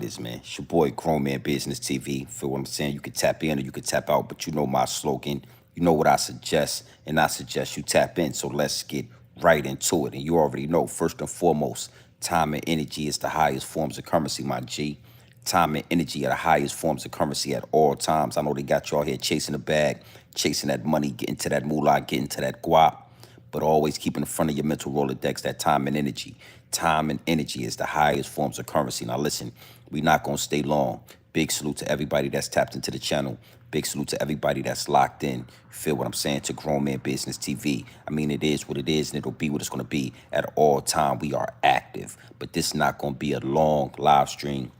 is, man. It's your boy, Grown Man Business TV. Feel what I'm saying? You can tap in or you can tap out, but you know my slogan. You know what I suggest, and I suggest you tap in. So let's get right into it. And you already know, first and foremost, time and energy is the highest forms of currency, my G. Time and energy are the highest forms of currency at all times. I know they got y'all here chasing the bag, chasing that money, getting to that moolah, getting to that guap, but always keep in front of your mental Rolodex that time and energy. Time and energy is the highest forms of currency. Now listen, we're not going to stay long. Big salute to everybody that's tapped into the channel. Big salute to everybody that's locked in. You feel what I'm saying? To Grown Man Business TV. I mean, it is what it is, and it'll be what it's going to be. At all time, we are active. But this is not going to be a long live stream.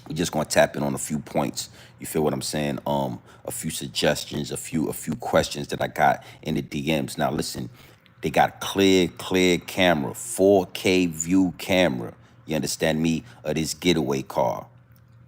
We're just gonna tap in on a few points. You feel what I'm saying? A few suggestions, a few questions that I got in the DMs. Now listen, they got clear camera, 4K view camera. You understand me? Of this getaway car.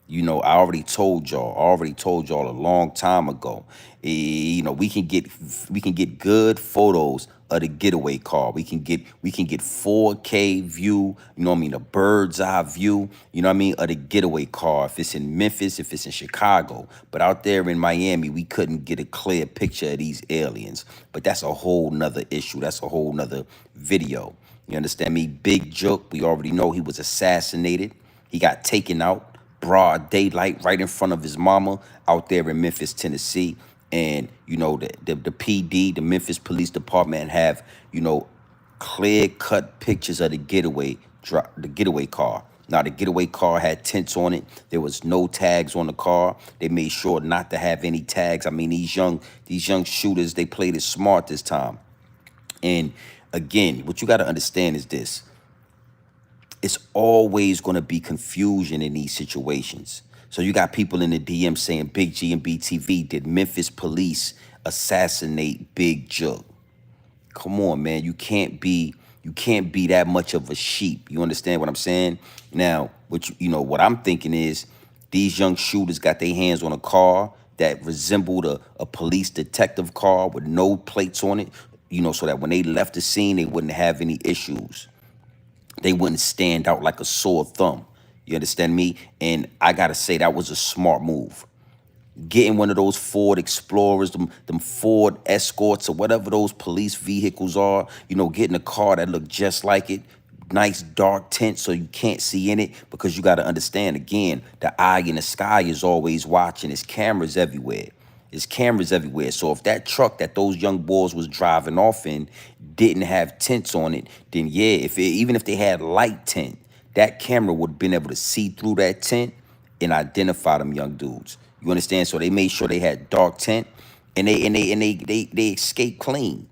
You know, I already told y'all a long time ago. You know, we can get good photos of the getaway car. We can get 4K view, you know what I mean, a bird's eye view, you know what I mean, of the getaway car. If it's in Memphis, if it's in Chicago. But out there in Miami, we couldn't get a clear picture of these aliens. But that's a whole nother issue. That's a whole nother video. You understand me? Big Juk, we already know he was assassinated. He got taken out broad daylight right in front of his mama out there in Memphis, Tennessee. And, you know, the PD, the Memphis Police Department have, you know, clear cut pictures of the getaway car. Now, the getaway car had tents on it. There was no tags on the car. They made sure not to have any tags. I mean, these young shooters, they played it smart this time. And again, what you got to understand is this. It's always going to be confusion in these situations. So you got people in the DM saying, Big G and BTV, did Memphis police assassinate Big Juk? Come on, man. You can't be that much of a sheep. You understand what I'm saying? Now, what I'm thinking is these young shooters got their hands on a car that resembled a police detective car with no plates on it, you know, so that when they left the scene, they wouldn't have any issues. They wouldn't stand out like a sore thumb. You understand me? And I gotta say that was a smart move. Getting one of those Ford Explorers, them Ford Escorts or whatever those police vehicles are, you know, getting a car that looked just like it, nice dark tint so you can't see in it, because you gotta understand, again, the eye in the sky is always watching. There's cameras everywhere. There's cameras everywhere. So if that truck that those young boys was driving off in didn't have tints on it, then yeah, even if they had light tint, that camera would have been able to see through that tint and identify them young dudes. You understand? So they made sure they had dark tint, and they escaped clean.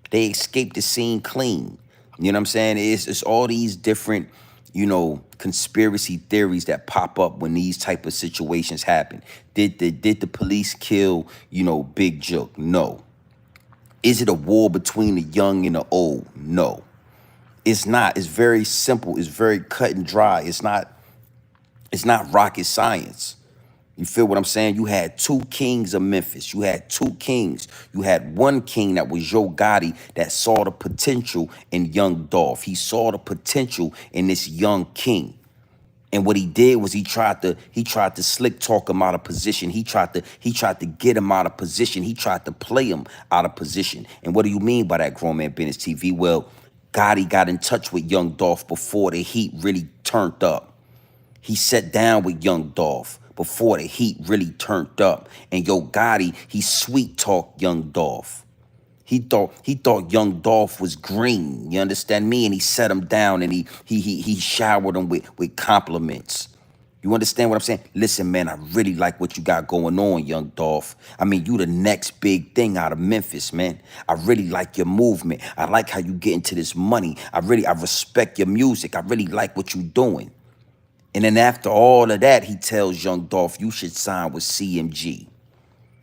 They escaped the scene clean. You know what I'm saying? It's all these different, you know, conspiracy theories that pop up when these type of situations happen. Did the police kill, you know, Big Juk? No. Is it a war between the young and the old? No. It's not. It's very simple. It's very cut and dry. It's not rocket science. You feel what I'm saying? You had two kings of Memphis. You had two kings. You had one king that was Yo Gotti that saw the potential in young Dolph. He saw the potential in this young king. And what he did was he tried to slick talk him out of position. He tried to get him out of position. He tried to play him out of position. And what do you mean by that, Grown Man Business TV? Well, Gotti got in touch with young Dolph before the heat really turned up. He sat down with young Dolph before the heat really turned up. And Yo Gotti, he sweet talked young Dolph. He thought young Dolph was green. You understand me? And he set him down and he showered him with compliments. You understand what I'm saying? Listen, man, I really like what you got going on, young Dolph. I mean, you the next big thing out of Memphis, man. I really like your movement. I like how you get into this money. I respect your music. I really like what you doing. And then after all of that, he tells young Dolph, you should sign with CMG.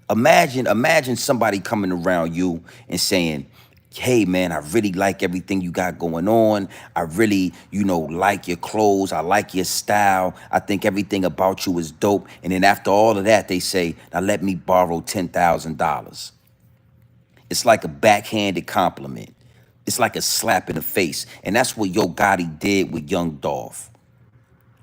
Imagine somebody coming around you and saying, hey, man, I really like everything you got going on. I really, you know, like your clothes. I like your style. I think everything about you is dope. And then after all of that, they say, now let me borrow $10,000. It's like a backhanded compliment. It's like a slap in the face. And that's what Yo Gotti did with young Dolph.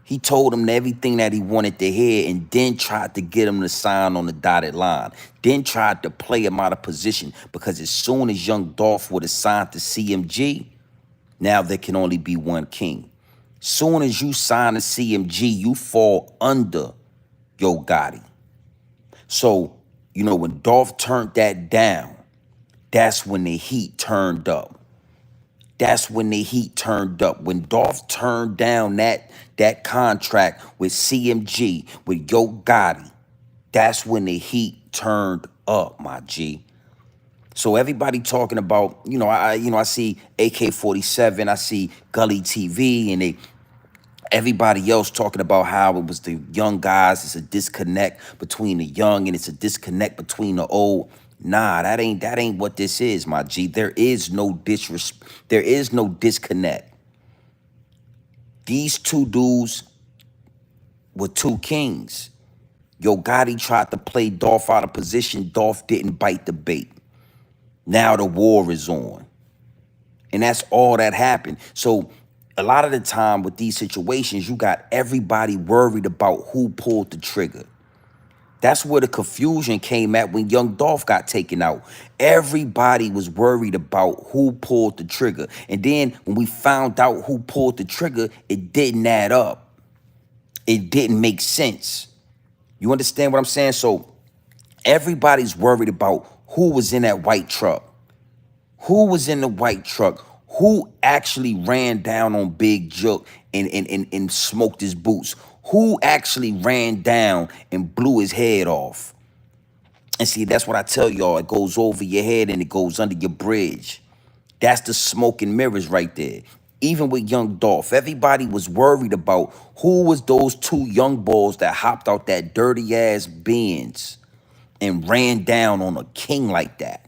He told him everything that he wanted to hear and then tried to get him to sign on the dotted line. Then tried to play him out of position because as soon as young Dolph would have signed to CMG, now there can only be one king. Soon as you sign to CMG, you fall under Yo Gotti. So, you know, when Dolph turned that down, that's when the heat turned up. That's when the heat turned up. When Dolph turned down that contract with CMG, with Yo Gotti, that's when the heat turned up, my G. So everybody talking about, I see AK-47, I see Gully TV, and everybody else talking about how it was the young guys. It's a disconnect between the young and it's a disconnect between the old. Nah, that ain't what this is, my G. There is no disconnect. These two dudes were two kings. Yo Gotti tried to play Dolph out of position. Dolph didn't bite the bait. Now the war is on. And that's all that happened. So a lot of the time with these situations, you got everybody worried about who pulled the trigger. That's where the confusion came at when young Dolph got taken out. Everybody was worried about who pulled the trigger. And then when we found out who pulled the trigger, it didn't add up. It didn't make sense. You understand what I'm saying? So everybody's worried about who was in that white truck. Who was in the white truck? Who actually ran down on Big Juk and smoked his boots? Who actually ran down and blew his head off? And see, that's what I tell y'all. It goes over your head and it goes under your bridge. That's the smoke and mirrors right there. Even with young Dolph, everybody was worried about who was those two young boys that hopped out that dirty ass Benz and ran down on a king like that.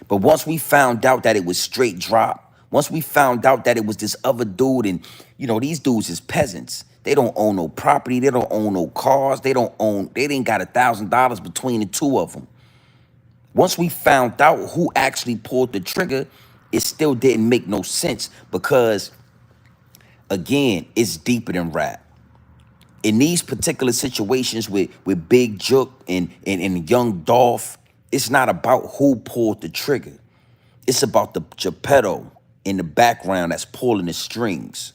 But once we found out that it was straight drop, once we found out that it was this other dude, and these dudes is peasants. They don't own no property. They don't own no cars. They didn't got $1,000 between the two of them. Once we found out who actually pulled the trigger, it still didn't make no sense because, again, it's deeper than rap. In these particular situations with Big Juk and young Dolph, it's not about who pulled the trigger. It's about the Geppetto in the background that's pulling the strings.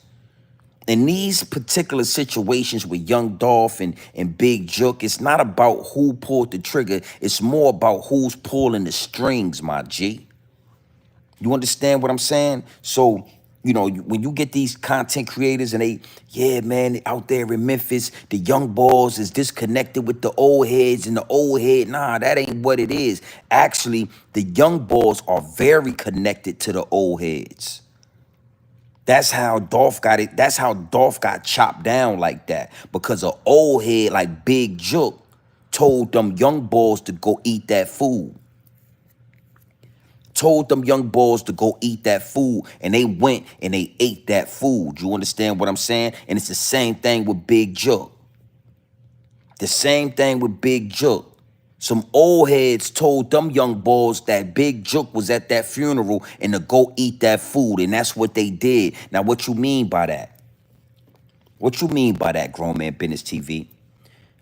In these particular situations with young Dolph and Big Juk, it's not about who pulled the trigger. It's more about who's pulling the strings, my G. You understand what I'm saying? So, when you get these content creators and yeah, man, out there in Memphis, the young boys is disconnected with the old heads and the old head. Nah, that ain't what it is. Actually, the young boys are very connected to the old heads. That's how Dolph got it. That's how Dolph got chopped down like that. Because an old head like Big Juk told them young boys to go eat that food. Told them young boys to go eat that food, and they went and they ate that food. You understand what I'm saying? And it's the same thing with Big Juk. The same thing with Big Juk. Some old heads told them young boys that Big Juk was at that funeral and to go eat that food, and that's what they did. Now, what you mean by that? What you mean by that, Grown Man Business TV?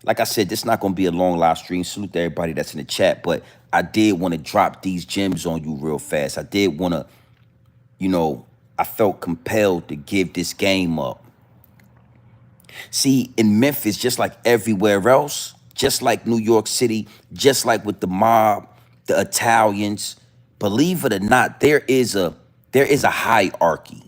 Like I said, this is not going to be a long live stream. Salute to everybody that's in the chat, but I did want to drop these gems on you real fast. I did want to, I felt compelled to give this game up. See, in Memphis, just like everywhere else, just like New York City, just like with the mob, the Italians, believe it or not, there is a hierarchy.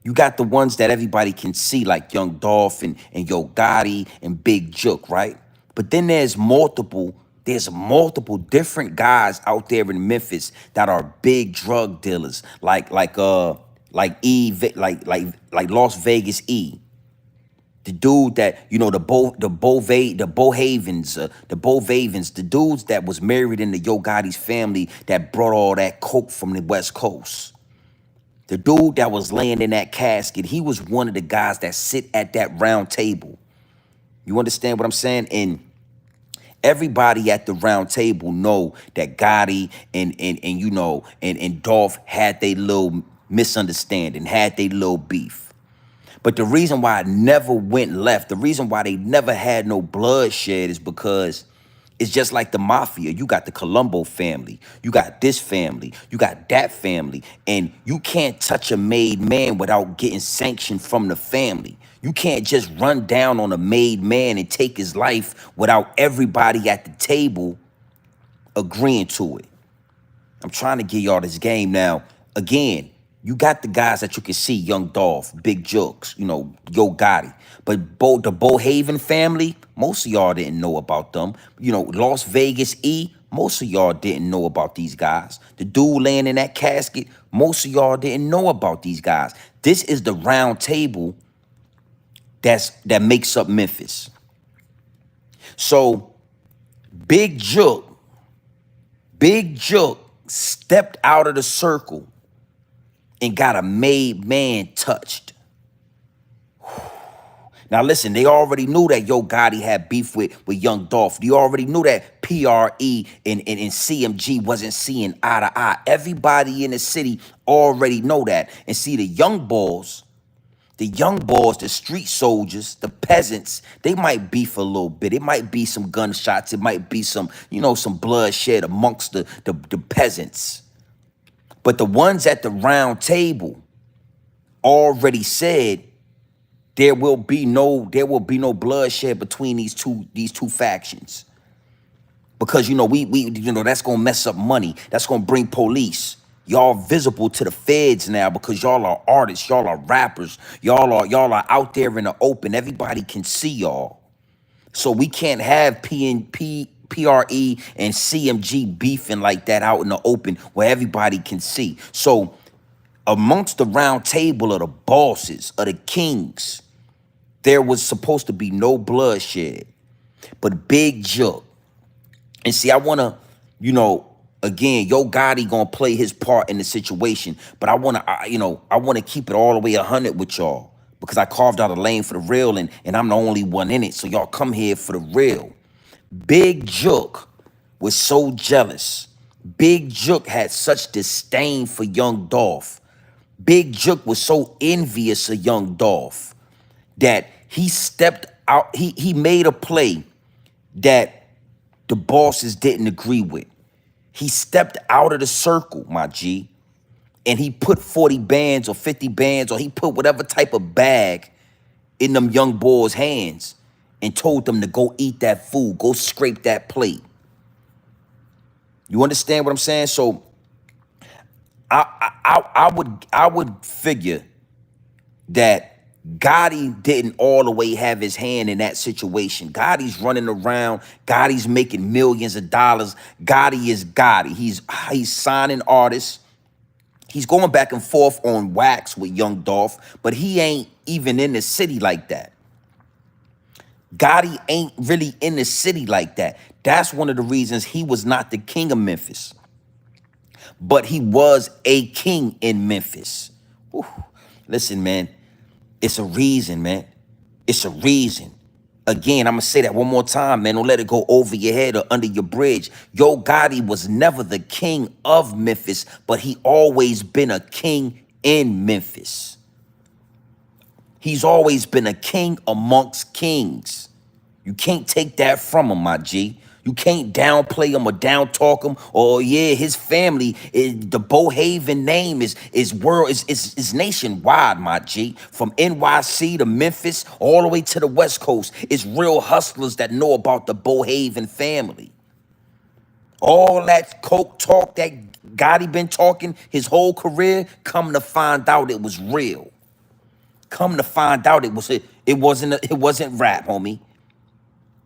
You got the ones that everybody can see, like Young Dolph and Yo Gotti and Big Juk, right? But then there's multiple different guys out there in Memphis that are big drug dealers, like Las Vegas E. The dude that, the Bovavens, the dudes that was married into Yo Gotti's family that brought all that coke from the West Coast. The dude that was laying in that casket, he was one of the guys that sit at that round table. You understand what I'm saying? And everybody at the round table know that Gotti and Dolph had their little misunderstanding, had their little beef. But the reason why I never went left, the reason why they never had no bloodshed is because it's just like the mafia. You got the Colombo family, you got this family, you got that family, and you can't touch a made man without getting sanctioned from the family. You can't just run down on a made man and take his life without everybody at the table agreeing to it. I'm trying to give y'all this game now. Again, you got the guys that you can see, Young Dolph, Big Juks, you know, Yo Gotti. But the Bohaven family, most of y'all didn't know about them. You know, Las Vegas E, most of y'all didn't know about these guys. The dude laying in that casket, most of y'all didn't know about these guys. This is the round table that makes up Memphis. So Big Juk stepped out of the circle and got a made man touched. Now listen, they already knew that Yo Gotti had beef with Young Dolph. They already knew that PRE and CMG wasn't seeing eye to eye. Everybody in the city already know that. And see, the young boys, the street soldiers, the peasants, they might beef a little bit. It might be some gunshots. It might be some, you know, some bloodshed amongst the peasants. But the ones at the round table already said there will be no bloodshed between these two factions. Because, you know, we that's gonna mess up money. That's gonna bring police. Y'all visible to the feds now because y'all are artists, y'all are rappers, y'all are out there in the open. Everybody can see y'all. So we can't have PRE and CMG beefing like that out in the open where everybody can see. So amongst the round table of the bosses, of the kings, there was supposed to be no bloodshed. But Big Juk, and see, I want to, you know, again, Yo Gotti gonna play his part in the situation, but I want to keep it all the way 100 with y'all because I carved out a lane for the real, and I'm the only one in it. So y'all come here for the real. Big Juk was so jealous. Big Juk had such disdain for Young Dolph. Big Juk was so envious of Young Dolph that he stepped out. He made a play that the bosses didn't agree with. He stepped out of the circle, my G, and he put 40 bands or 50 bands, or he put whatever type of bag in them young boys' hands and told them to go eat that food, go scrape that plate. You understand what I'm saying? So I would figure that Gotti didn't all the way have his hand in that situation. Gotti's running around. Gotti's making millions of dollars. Gotti is Gotti. He's signing artists. He's going back and forth on wax with Young Dolph, but he ain't even in the city like that. Gotti ain't really in the city like that. That's one of the reasons he was not the king of Memphis. But he was a king in Memphis. Whew. Listen, man. It's a reason, man. It's a reason. Again, I'm going to say that one more time, man. Don't let it go over your head or under your bridge. Yo Gotti was never the king of Memphis, but he always been a king in Memphis. He's always been a king amongst kings. You can't take that from him, my G. You can't downplay him or down talk him. Or yeah, his family, the Bohaven name is nationwide, my G. From NYC to Memphis, all the way to the West Coast. It's real hustlers that know about the Bohaven family. All that coke talk that Gotti been talking his whole career, come to find out it was real. Come to find out it wasn't rap, homie.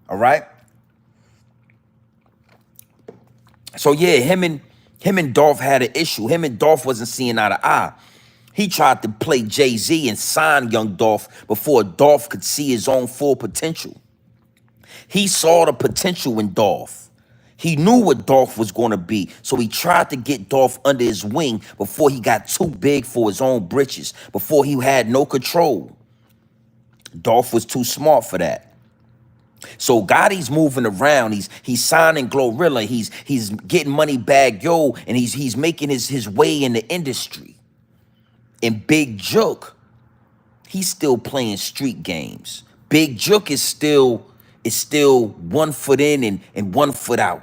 All right. So yeah, him and Dolph had an issue. Him and Dolph wasn't seeing eye to eye. He tried to play Jay-Z and sign Young Dolph before Dolph could see his own full potential. He saw the potential in Dolph. He knew what Dolph was going to be, so he tried to get Dolph under his wing before he got too big for his own britches, before he had no control. Dolph was too smart for that. So Gotti's moving around. He's signing Glorilla. He's getting Moneybagg Yo, and he's making his way in the industry. And Big Juk, He's still playing street games. Big Juk is still 1 foot in and 1 foot out.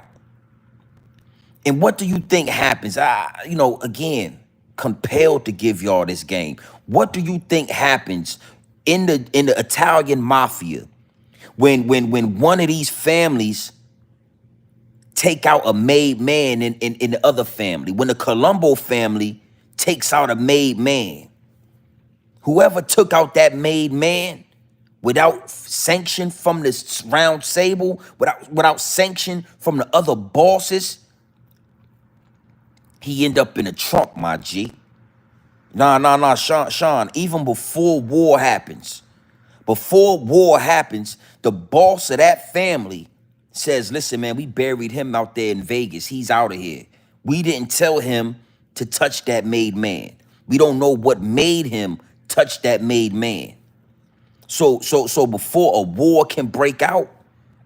And what do you think happens? Again, compelled to give y'all this game. What do you think happens in the Italian mafia when one of these families take out a made man in the other family? When the Colombo family takes out a made man, whoever took out that made man without sanction from the round table, without sanction from the other bosses, he end up in a trunk, my G. Nah, Sean. Even before war happens, the boss of that family says, listen, man, we buried him out there in Vegas. He's out of here. We didn't tell him to touch that made man. We don't know what made him touch that made man. So before a war can break out,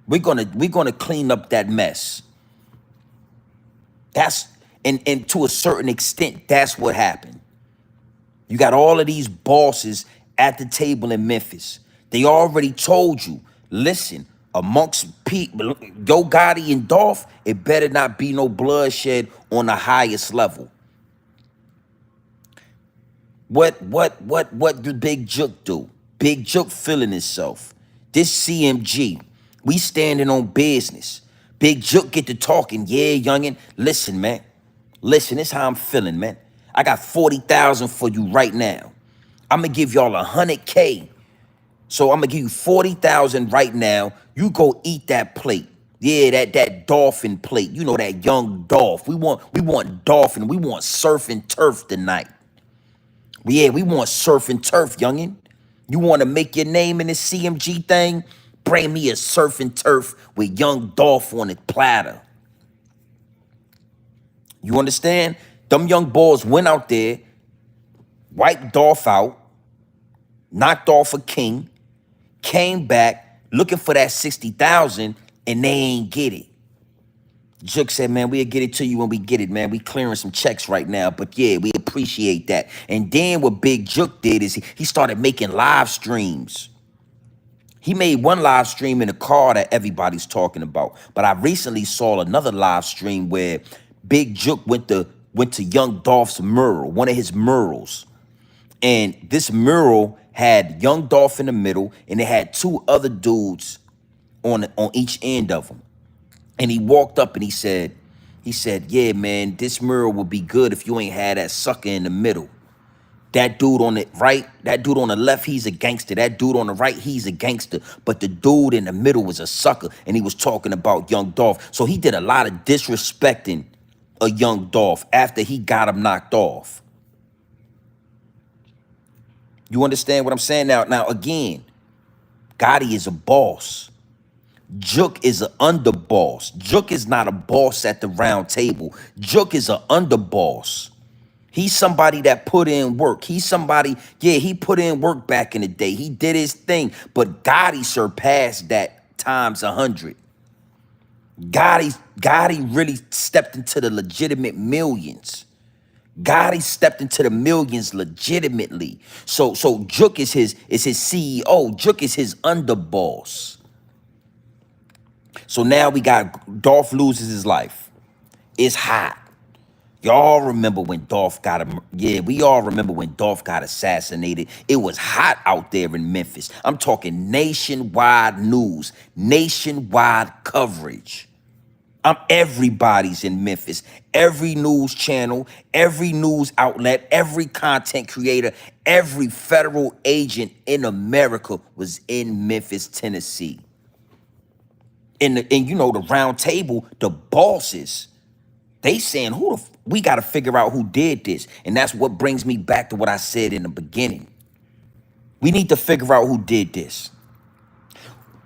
we're gonna clean up that mess. That's and to a certain extent, that's what happened. You got all of these bosses at the table in Memphis. They already told you, listen, amongst people, Yo Gotti and Dolph, it better not be no bloodshed on the highest level. What did Big Juk do? Big Juk feeling himself. This CMG, we standing on business. Big Juk get to talking. Yeah, youngin', listen, man. Listen, this how I'm feeling, man. I got 40,000 for you right now. I'm gonna give y'all 100K. So I'm gonna give you 40,000 right now. You go eat that plate. Yeah, that dolphin plate. You know, that young Dolph. We want dolphin. We want surf and turf tonight. Yeah, we want surf and turf, youngin'. You want to make your name in this CMG thing? Bring me a surf and turf with young Dolph on the platter. You understand? Them young boys went out there, wiped Dolph out, knocked off a king, came back looking for that 60,000, and they ain't get it. Jook said, man, we'll get it to you when we get it, man. We clearing some checks right now, but yeah, we appreciate that. And then what Big Juk did is he started making live streams. He made one live stream in a car that everybody's talking about. But I recently saw another live stream where Big Juk went to young Dolph's mural, one of his murals. And this mural had young Dolph in the middle, and it had two other dudes on each end of them. And he walked up and he said, yeah, man, this mural would be good if you ain't had that sucker in the middle. That dude on the right, that dude on the left, he's a gangster. That dude on the right, he's a gangster. But the dude in the middle was a sucker, and he was talking about young Dolph. So he did a lot of disrespecting a young Dolph after he got him knocked off. You understand what I'm saying? Now again, Gotti is a boss. Jook is an underboss. Jook is not a boss at the round table. Jook is an underboss. He's somebody that put in work. He's somebody, yeah, he put in work back in the day. He did his thing. But Gotti surpassed that times 100. Gotti really stepped into the legitimate millions. Gotti stepped into the millions legitimately. So Jook is his CEO. Jook is his underboss. So now we got Dolph loses his life. It's hot. Y'all remember when Dolph got him? Yeah, we all remember when Dolph got assassinated. It was hot out there in Memphis. I'm talking nationwide news, nationwide coverage. Everybody's in Memphis. Every news channel, every news outlet, every content creator, every federal agent in America was in Memphis, Tennessee. And the round table, the bosses, they saying, we got to figure out who did this. And that's what brings me back to what I said in the beginning. We need to figure out who did this.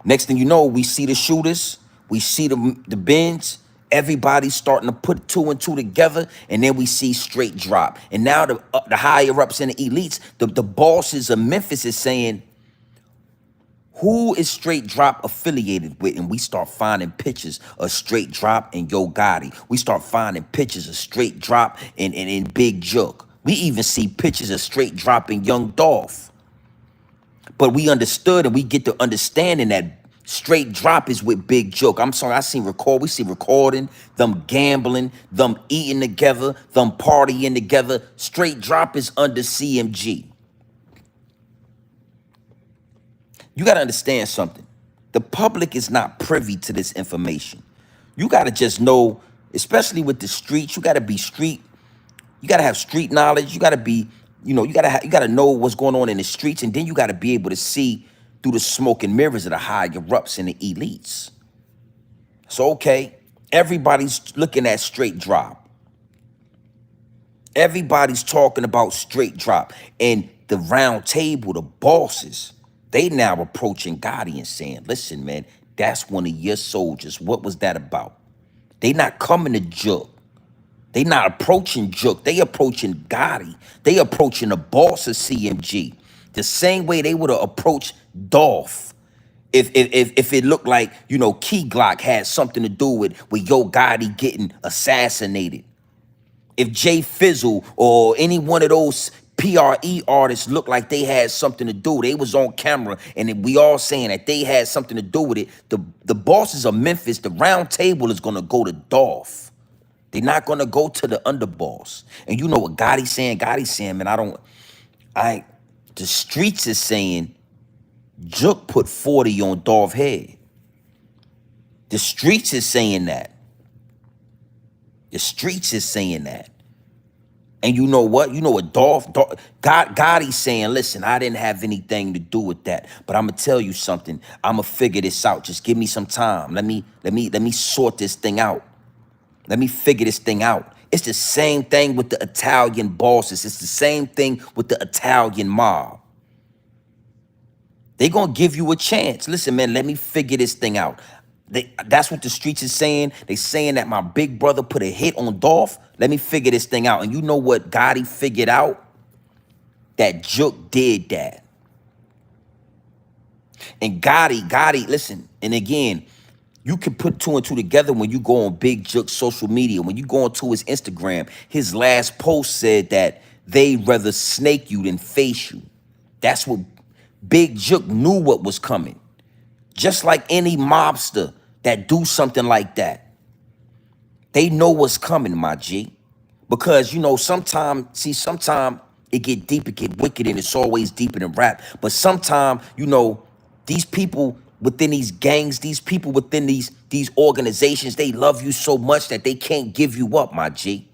Next thing you know, we see the shooters, we see the bins, everybody's starting to put two and two together, and then we see straight drop. And now the higher ups and the elites, the bosses of Memphis is saying, who is Straight Drop affiliated with? And we start finding pictures of Straight Drop and Yo Gotti. We start finding pictures of Straight Drop and Big Juk. We even see pictures of Straight Drop and young Dolph. But we understood and we get the understanding that straight drop is with Big Juk. I'm sorry, we see recording, them gambling, them eating together, them partying together. Straight drop is under CMG. You got to understand something. The public is not privy to this information. You got to just know, especially with the streets, you got to be street. You got to have street knowledge. You got to be, you got to know what's going on in the streets. And then you got to be able to see through the smoke and mirrors of the higher ups and the elites. So, okay, everybody's looking at straight drop. Everybody's talking about straight drop. And the round table, the bosses, they now approaching Gotti and saying, listen, man, that's one of your soldiers. What was that about? They not coming to Jook. They not approaching Jook. They approaching Gotti. They approaching the boss of CMG. The same way they would have approached Dolph. If it looked like, Key Glock had something to do with Yo Gotti getting assassinated. If Jay Fizzle or any one of those PRE artists looked like they had something to do, they was on camera, and we all saying that they had something to do with it, the bosses of Memphis, the round table is gonna go to Dolph. They're not gonna go to the underboss. And you know what Gotti's saying? Gotti's saying, man, the streets is saying Jook put 40 on Dolph head. The streets is saying that. The streets is saying that. And you know what? You know what Gotti's saying, listen, I didn't have anything to do with that. But I'm gonna tell you something. I'm gonna figure this out. Just give me some time. Let me sort this thing out. Let me figure this thing out. It's the same thing with the Italian bosses. It's the same thing with the Italian mob. They're gonna give you a chance. Listen, man, let me figure this thing out. That's what the streets is saying. They saying that my big brother put a hit on Dolph. Let me figure this thing out. And you know what Gotti figured out? That Jook did that. And Gotti, listen, and again, you can put two and two together when you go on Big Juk's social media. When you go onto his Instagram, his last post said that they'd rather snake you than face you. That's what Big Juk knew what was coming. Just like any mobster that do something like that. They know what's coming, my G. Because, sometimes it get deep, it get wicked, and it's always deeper than rap. But sometimes, these people within these gangs, these people within these organizations, they love you so much that they can't give you up, my G.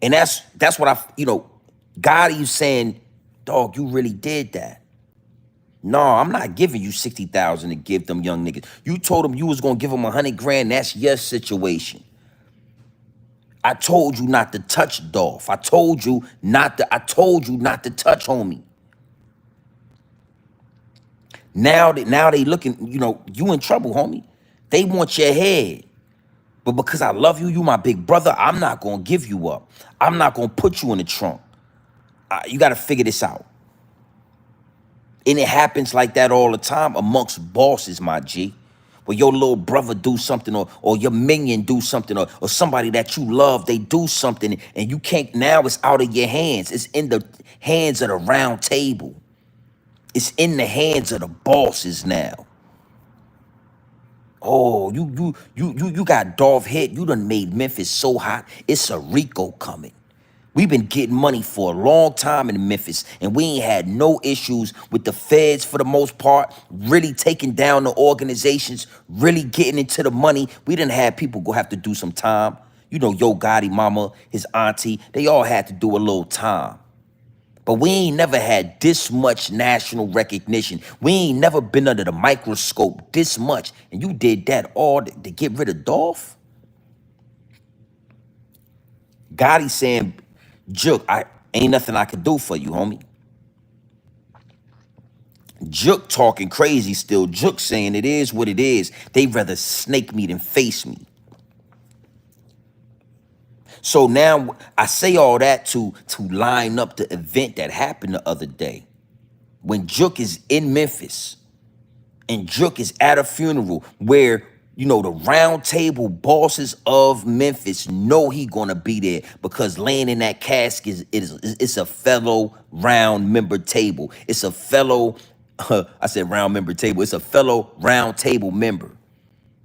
And that's what Gotti saying, dog, you really did that. No, I'm not giving you 60,000 to give them young niggas. You told them you was gonna give them 100 grand. That's your situation. I told you not to touch Dolph. I told you not to touch homie. Now they looking, you in trouble, homie. They want your head. But because I love you, you my big brother, I'm not gonna give you up. I'm not gonna put you in the trunk. You gotta figure this out. And it happens like that all the time amongst bosses, my G. Where your little brother do something or your minion do something or somebody that you love, they do something and you can't, now it's out of your hands. It's in the hands of the round table. It's in the hands of the bosses now. Oh, you got Dolph hit. You done made Memphis so hot. It's a Rico coming. We've been getting money for a long time in Memphis, and we ain't had no issues with the feds for the most part, really taking down the organizations, really getting into the money. We didn't have people go have to do some time. Yo Gotti, mama, his auntie, they all had to do a little time. But we ain't never had this much national recognition. We ain't never been under the microscope this much. And you did that all to get rid of Dolph? Gotti saying, Jook, I ain't nothing I can do for you, homie. Jook talking crazy still. Jook saying it is what it is. They'd rather snake me than face me. So now I say all that to line up the event that happened the other day. When Jook is in Memphis and Jook is at a funeral where the round table bosses of Memphis know he gonna be there because laying in that casket it's a fellow round member table. It's a fellow I said round member table. It's a fellow round table member.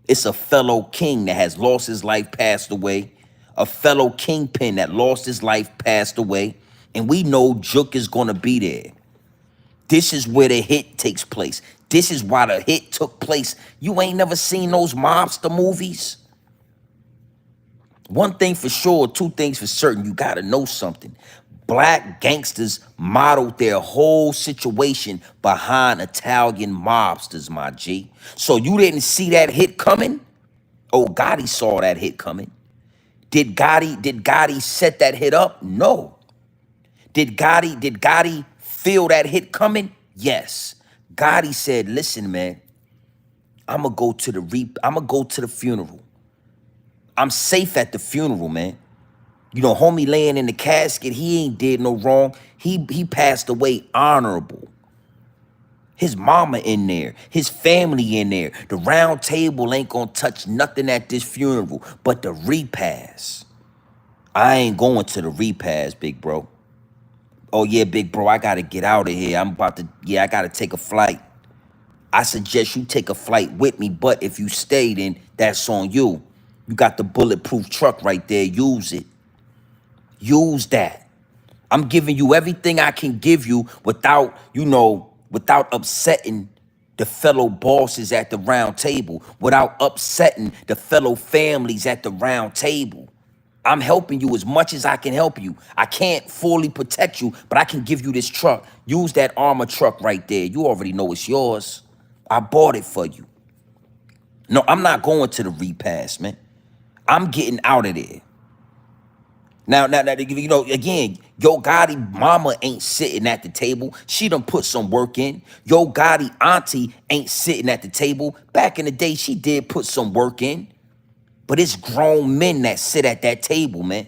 It's a fellow king that has lost his life, passed away. A fellow kingpin that lost his life, passed away. And we know Jook is going to be there. This is where the hit takes place. This is why the hit took place. You ain't never seen those mobster movies? One thing for sure, two things for certain, you got to know something. Black gangsters modeled their whole situation behind Italian mobsters, my G. So you didn't see that hit coming? Oh, Gotti saw that hit coming. Did Gotti set that hit up? No. Did Gotti feel that hit coming? Yes. Gotti said, listen, man, I'ma go to the funeral. I'm safe at the funeral, man. You know, homie laying in the casket, he ain't did no wrong. He passed away honorable. His mama in there, his family in there. The round table ain't gonna touch nothing at this funeral but the repast. I ain't going to the repast, big bro. Oh yeah, big bro, I gotta get out of here. I gotta take a flight. I suggest you take a flight with me, but if you stay, then that's on you. You got the bulletproof truck right there, use it. Use that. I'm giving you everything I can give you without, without upsetting the fellow bosses at the round table, without upsetting the fellow families at the round table. I'm helping you as much as I can help you. I can't fully protect you, but I can give you this truck. Use that armor truck right there. You already know it's yours. I bought it for you. No, I'm not going to the repast, man. I'm getting out of there. Now, again, Yo Gotti mama ain't sitting at the table. She done put some work in. Yo Gotti auntie ain't sitting at the table. Back in the day, she did put some work in. But it's grown men that sit at that table, man.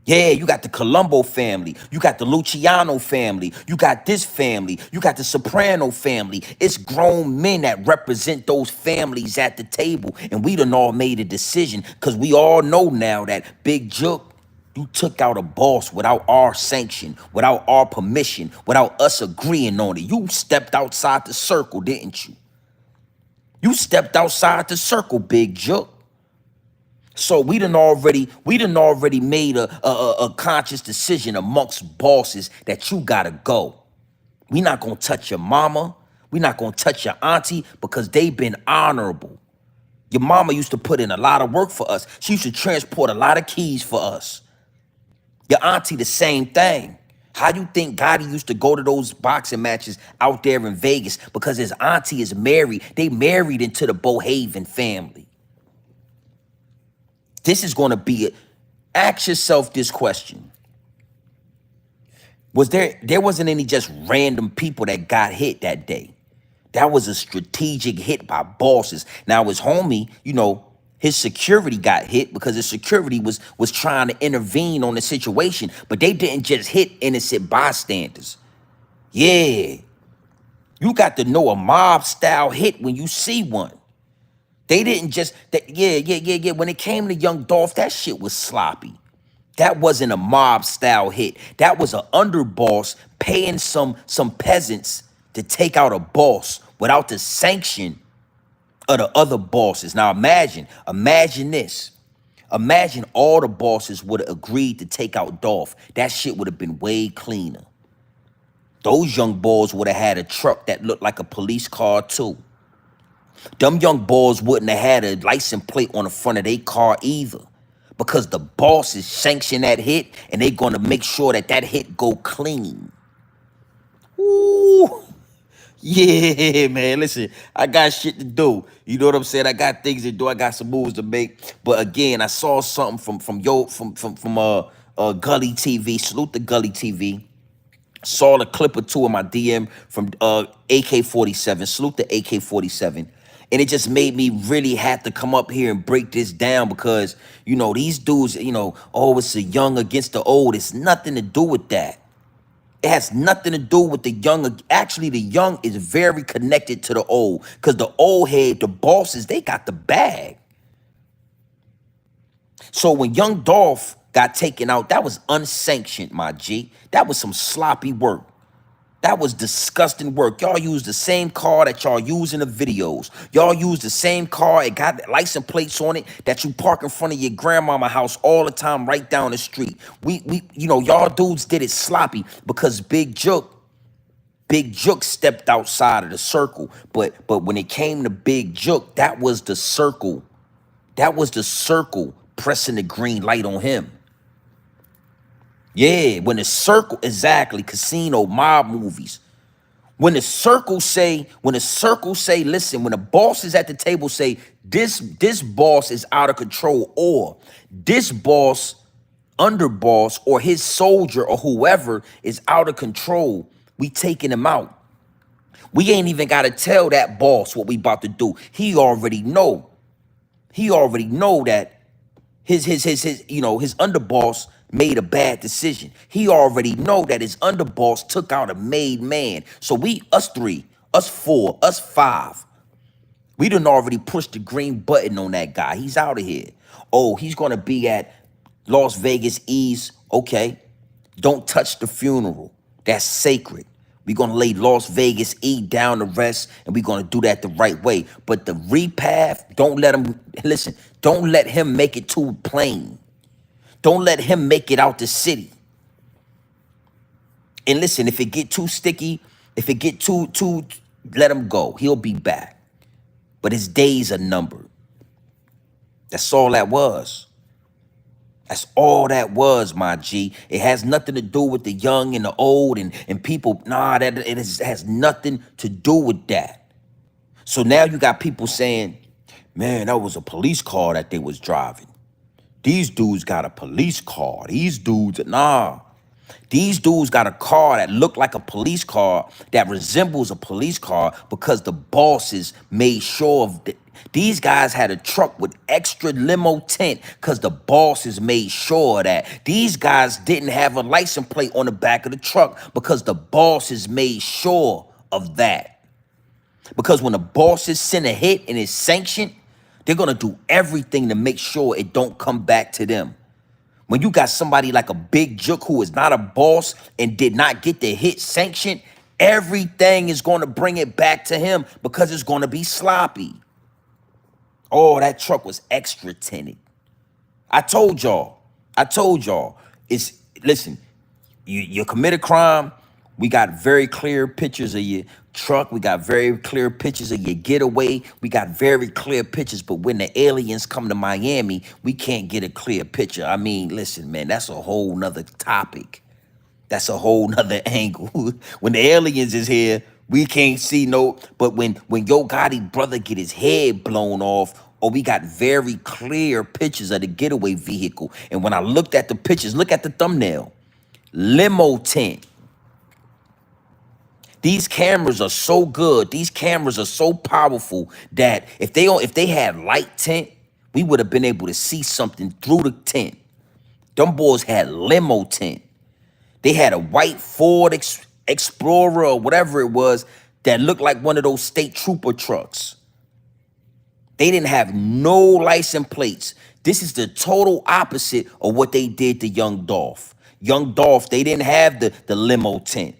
Yeah, you got the Colombo family. You got the Luciano family. You got this family. You got the Soprano family. It's grown men that represent those families at the table. And we done all made a decision because we all know now that Big Juk, you took out a boss without our sanction, without our permission, without us agreeing on it. You stepped outside the circle, didn't you? You stepped outside the circle, Big Juk. So we done already made a conscious decision amongst bosses that you gotta go. We not gonna touch your mama. We not gonna touch your auntie because they been honorable. Your mama used to put in a lot of work for us. She used to transport a lot of keys for us. Your auntie the same thing. How you think Gotti used to go to those boxing matches out there in Vegas? Because his auntie is married. They married into the Bohaven family. This is going to be it. Ask yourself this question. There wasn't any just random people that got hit that day. That was a strategic hit by bosses. Now his homie, his security got hit because his security was trying to intervene on the situation, but they didn't just hit innocent bystanders. Yeah. You got to know a mob style hit when you see one. They didn't just, yeah. When it came to Young Dolph, that shit was sloppy. That wasn't a mob style hit. That was an underboss paying some peasants to take out a boss without the sanction of the other bosses. Now imagine this. Imagine all the bosses would have agreed to take out Dolph. That shit would have been way cleaner. Those young boys would have had a truck that looked like a police car too. Them young boys wouldn't have had a license plate on the front of their car either, because the bosses sanction that hit and they gonna make sure that hit go clean. Ooh, yeah, man. Listen, I got shit to do. You know what I'm saying? I got things to do. I got some moves to make. But again, I saw something from Gully TV. Salute the Gully TV. Saw a clip or two in my DM from AK-47. Salute the AK-47. And it just made me really have to come up here and break this down because, these dudes, oh, it's the young against the old. It's nothing to do with that. It has nothing to do with the young. Actually, the young is very connected to the old because the old head, the bosses, they got the bag. So when Young Dolph got taken out, that was unsanctioned, my G. That was some sloppy work. That was disgusting work. Y'all used the same car that y'all use in the videos. Y'all used the same car. It got license plates on it that you park in front of your grandmama house all the time right down the street. You know, y'all dudes did it sloppy because Big Juk stepped outside of the circle. But when it came to Big Juk, that was the circle. That was the circle pressing the green light on him. Yeah, when the circle, exactly, casino, mob movies. When the circle say, listen, when the bosses at the table say, this boss is out of control, or this boss, underboss, or his soldier or whoever is out of control, we taking him out. We ain't even got to tell that boss what we about to do. He already know. He already know that his you know, his underboss made a bad decision. He already know that his underboss took out a made man. So us three, us four, us five, we done already pushed the green button on that guy. He's out of here. Oh, he's gonna be at Las Vegas East. Okay, don't touch the funeral. That's sacred. We're gonna lay Las Vegas E down to rest, and we're gonna do that the right way. But the repath, don't let him, listen, don't let him make it too plain. Don't let him make it out the city. And listen, if it get too sticky, if it get too, let him go. He'll be back. But his days are numbered. That's all that was. That's all that was, my G. It has nothing to do with the young and the old and people. Nah, has nothing to do with that. So now you got people saying, man, that was a police car that they was driving. These dudes got a police car. These dudes, nah. These dudes got a car that looked like a police car, that resembles a police car, because the bosses made sure of it. These guys had a truck with extra limo tint because the bosses made sure that. These guys didn't have a license plate on the back of the truck because the bosses made sure of that. Because when the bosses send a hit and it's sanctioned, they're going to do everything to make sure it don't come back to them. When you got somebody like a Big Juk who is not a boss and did not get the hit sanctioned, everything is going to bring it back to him because it's going to be sloppy. Oh, that truck was extra tinted. I told y'all. Listen, you commit a crime, we got very clear pictures of your truck. We got very clear pictures of your getaway. We got very clear pictures. But when the aliens come to Miami, we can't get a clear picture. I mean, listen, man, that's a whole nother topic. That's a whole nother angle. When the aliens is here, we can't see no. But when Yo Gotti brother get his head blown off, oh, we got very clear pictures of the getaway vehicle. And when I looked at the pictures, look at the thumbnail. Limo tint. These cameras are so good. These cameras are so powerful that if they had light tint, we would have been able to see something through the tint. Them boys had limo tint. They had a white Ford Explorer or whatever it was that looked like one of those state trooper trucks. They didn't have no license plates. This is the total opposite of what they did to Young Dolph. Young Dolph, they didn't have the limo tint.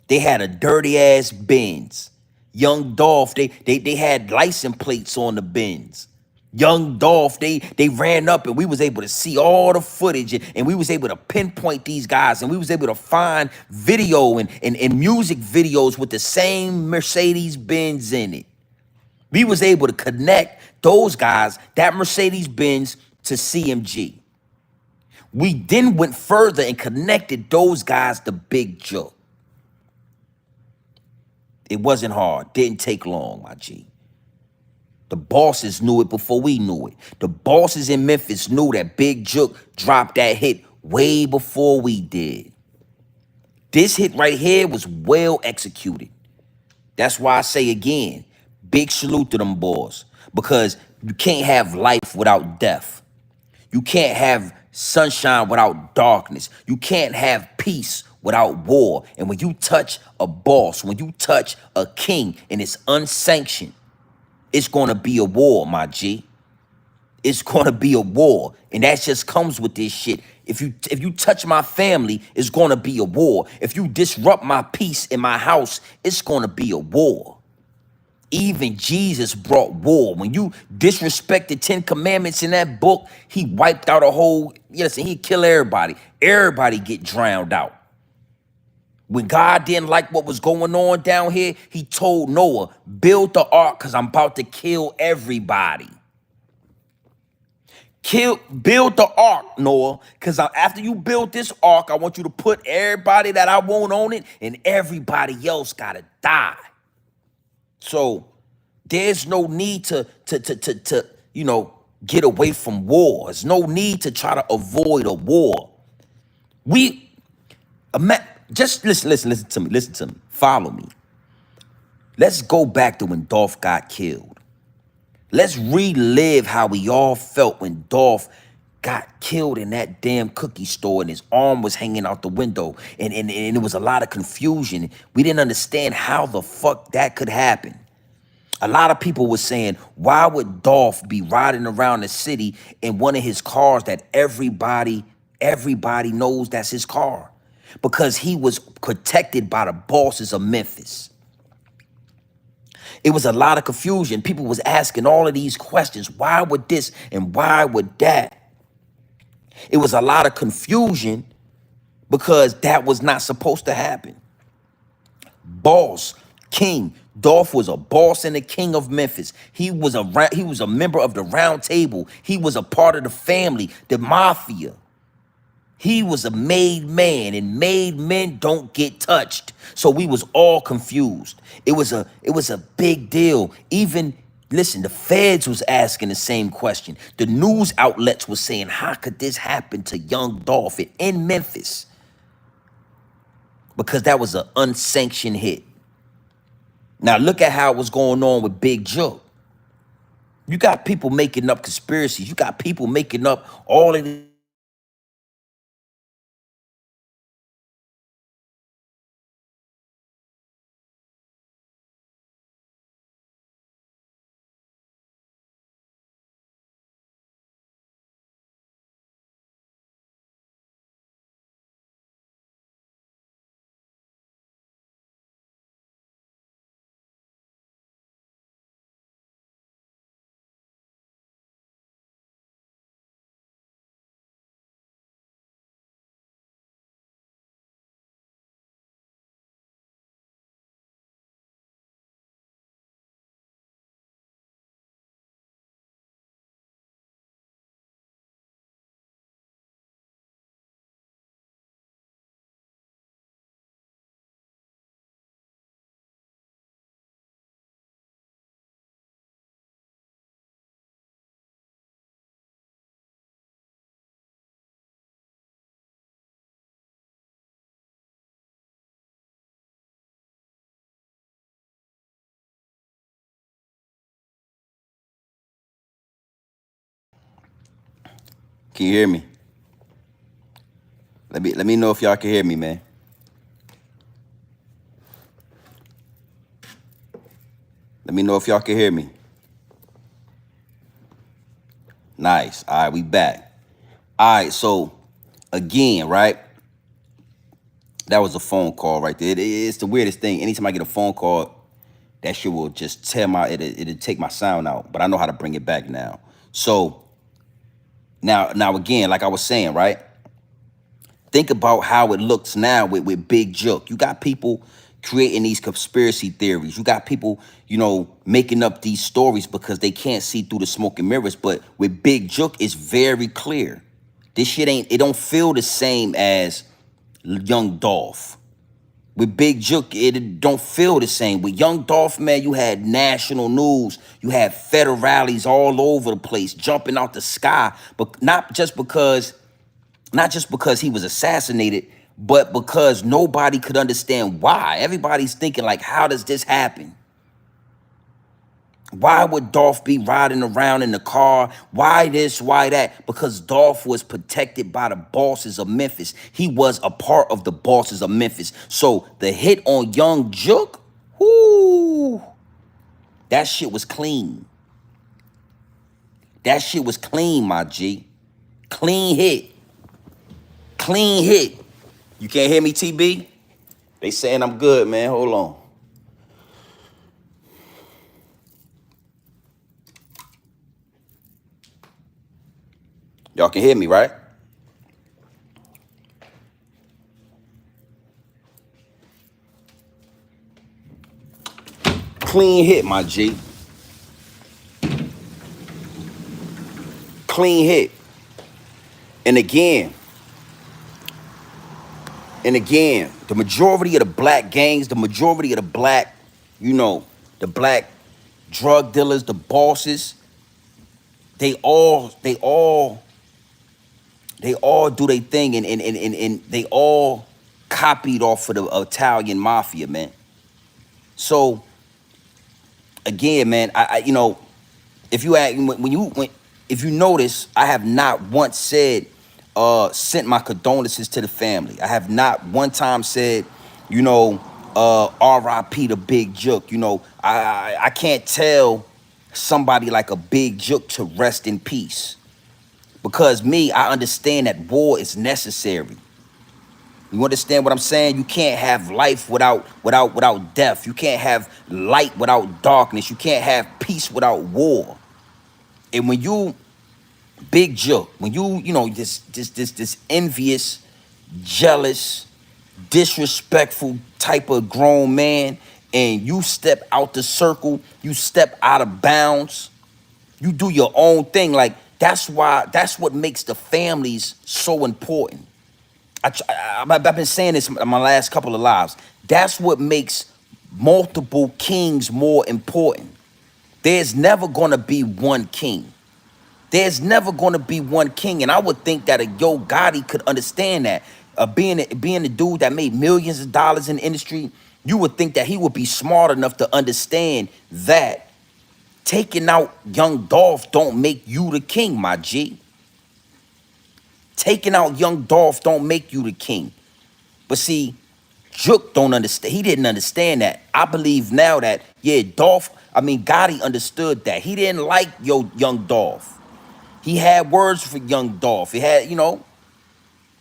They had a dirty ass Benz. Young Dolph, they had license plates on the Benz. Young Dolph, they ran up and we was able to see all the footage and we was able to pinpoint these guys and we was able to find video and music videos with the same Mercedes Benz in it. We was able to connect those guys, that Mercedes Benz, to CMG. We then went further and connected those guys to Big Juk. It wasn't hard. Didn't take long, my G. The bosses knew it before we knew it. The bosses in Memphis knew that Big Juk dropped that hit way before we did. This hit right here was well executed. That's why I say again, big salute to them boys. Because you can't have life without death. You can't have sunshine without darkness. You can't have peace without war. And when you touch a boss, when you touch a king and it's unsanctioned, it's going to be a war, my G. It's going to be a war. And that just comes with this shit. If you touch my family, it's gonna be a war. If you disrupt my peace in my house, it's gonna be a war. Even Jesus brought war. When you disrespect the 10 Commandments in that book, he wiped out a whole, yes, and he kill everybody. Everybody get drowned out. When God didn't like what was going on down here, he told Noah, build the ark because I'm about to kill everybody. Build the ark, Noah, because after you build this ark, I want you to put everybody that I want on it, and everybody else gotta die. So there's no need to get away from war. There's no need to try to avoid a war. We just listen to me. Listen to me. Follow me. Let's go back to when Dolph got killed. Let's relive how we all felt when Dolph got killed in that damn cookie store and his arm was hanging out the window, and it was a lot of confusion. We didn't understand how the fuck that could happen. A lot of people were saying, why would Dolph be riding around the city in one of his cars that everybody knows that's his car? Because he was protected by the bosses of Memphis. It was a lot of confusion. People was asking all of these questions. Why would this and why would that? It was a lot of confusion because that was not supposed to happen. Boss, king. Dolph was a boss and a king of Memphis. He was a member of the round table. He was a part of the family, the mafia. He was a made man, and made men don't get touched. So we was all confused. It was a big deal. Even listen, the feds was asking the same question. The news outlets was saying, how could this happen to young Dolph in Memphis? Because that was an unsanctioned hit. Now look at how it was going on with Big Juk. You got people making up conspiracies. You got people making up all of these. Can you hear me? Let me know if y'all can hear me, man. Let me know if y'all can hear me. Nice. All right, we back. All right, so again, right? That was a phone call right there. It's the weirdest thing. Anytime I get a phone call, that shit will just tear it'll take my sound out. But I know how to bring it back now. So now again, like I was saying, right? Think about how it looks now with Big Juk. You got people creating these conspiracy theories. You got people, making up these stories because they can't see through the smoke and mirrors. But with Big Juk, it's very clear. This shit it don't feel the same as young Dolph. With Big Juk, it don't feel the same. With young Dolph, man, you had national news. You had federales all over the place, jumping out the sky. But not just because he was assassinated, but because nobody could understand why. Everybody's thinking like, how does this happen? Why would Dolph be riding around in the car? Why this, why that? Because Dolph was protected by the bosses of Memphis. He was a part of the bosses of Memphis. So the hit on young Jook, whoo, that shit was clean. That shit was clean, my G. Clean hit. Clean hit. You can't hear me, TB? They saying I'm good, man. Hold on. Y'all can hear me, right? Clean hit, my G. Clean hit. And again, the majority of the black gangs, the majority of the black, the black drug dealers, the bosses, they all do their thing, and they all copied off of the Italian mafia, man. So again, man, if you ask, if you notice, I have not once said sent my condolences to the family. I have not one time said, R.I.P. to Big Juk. I can't tell somebody like a Big Juk to rest in peace, because me, I understand that war is necessary. You understand what I'm saying? You can't have life without death. You can't have light without darkness. You can't have peace without war. And when you Big Juk, when this envious, jealous, disrespectful type of grown man, and you step out the circle, you step out of bounds, you do your own thing. Like, that's what makes the families so important. I've been saying this in my last couple of lives. That's what makes multiple kings more important. There's never gonna be one king. There's never gonna be one king, and I would think that a Yo Gotti could understand that. Being the dude that made millions of dollars in the industry, you would think that he would be smart enough to understand that taking out Young Dolph don't make you the king, my G. Taking out Young Dolph don't make you the king. But see, Jook don't understand. He didn't understand that. I believe now that, yeah, Gotti understood that. He didn't like Young Dolph. He had words for Young Dolph. He had,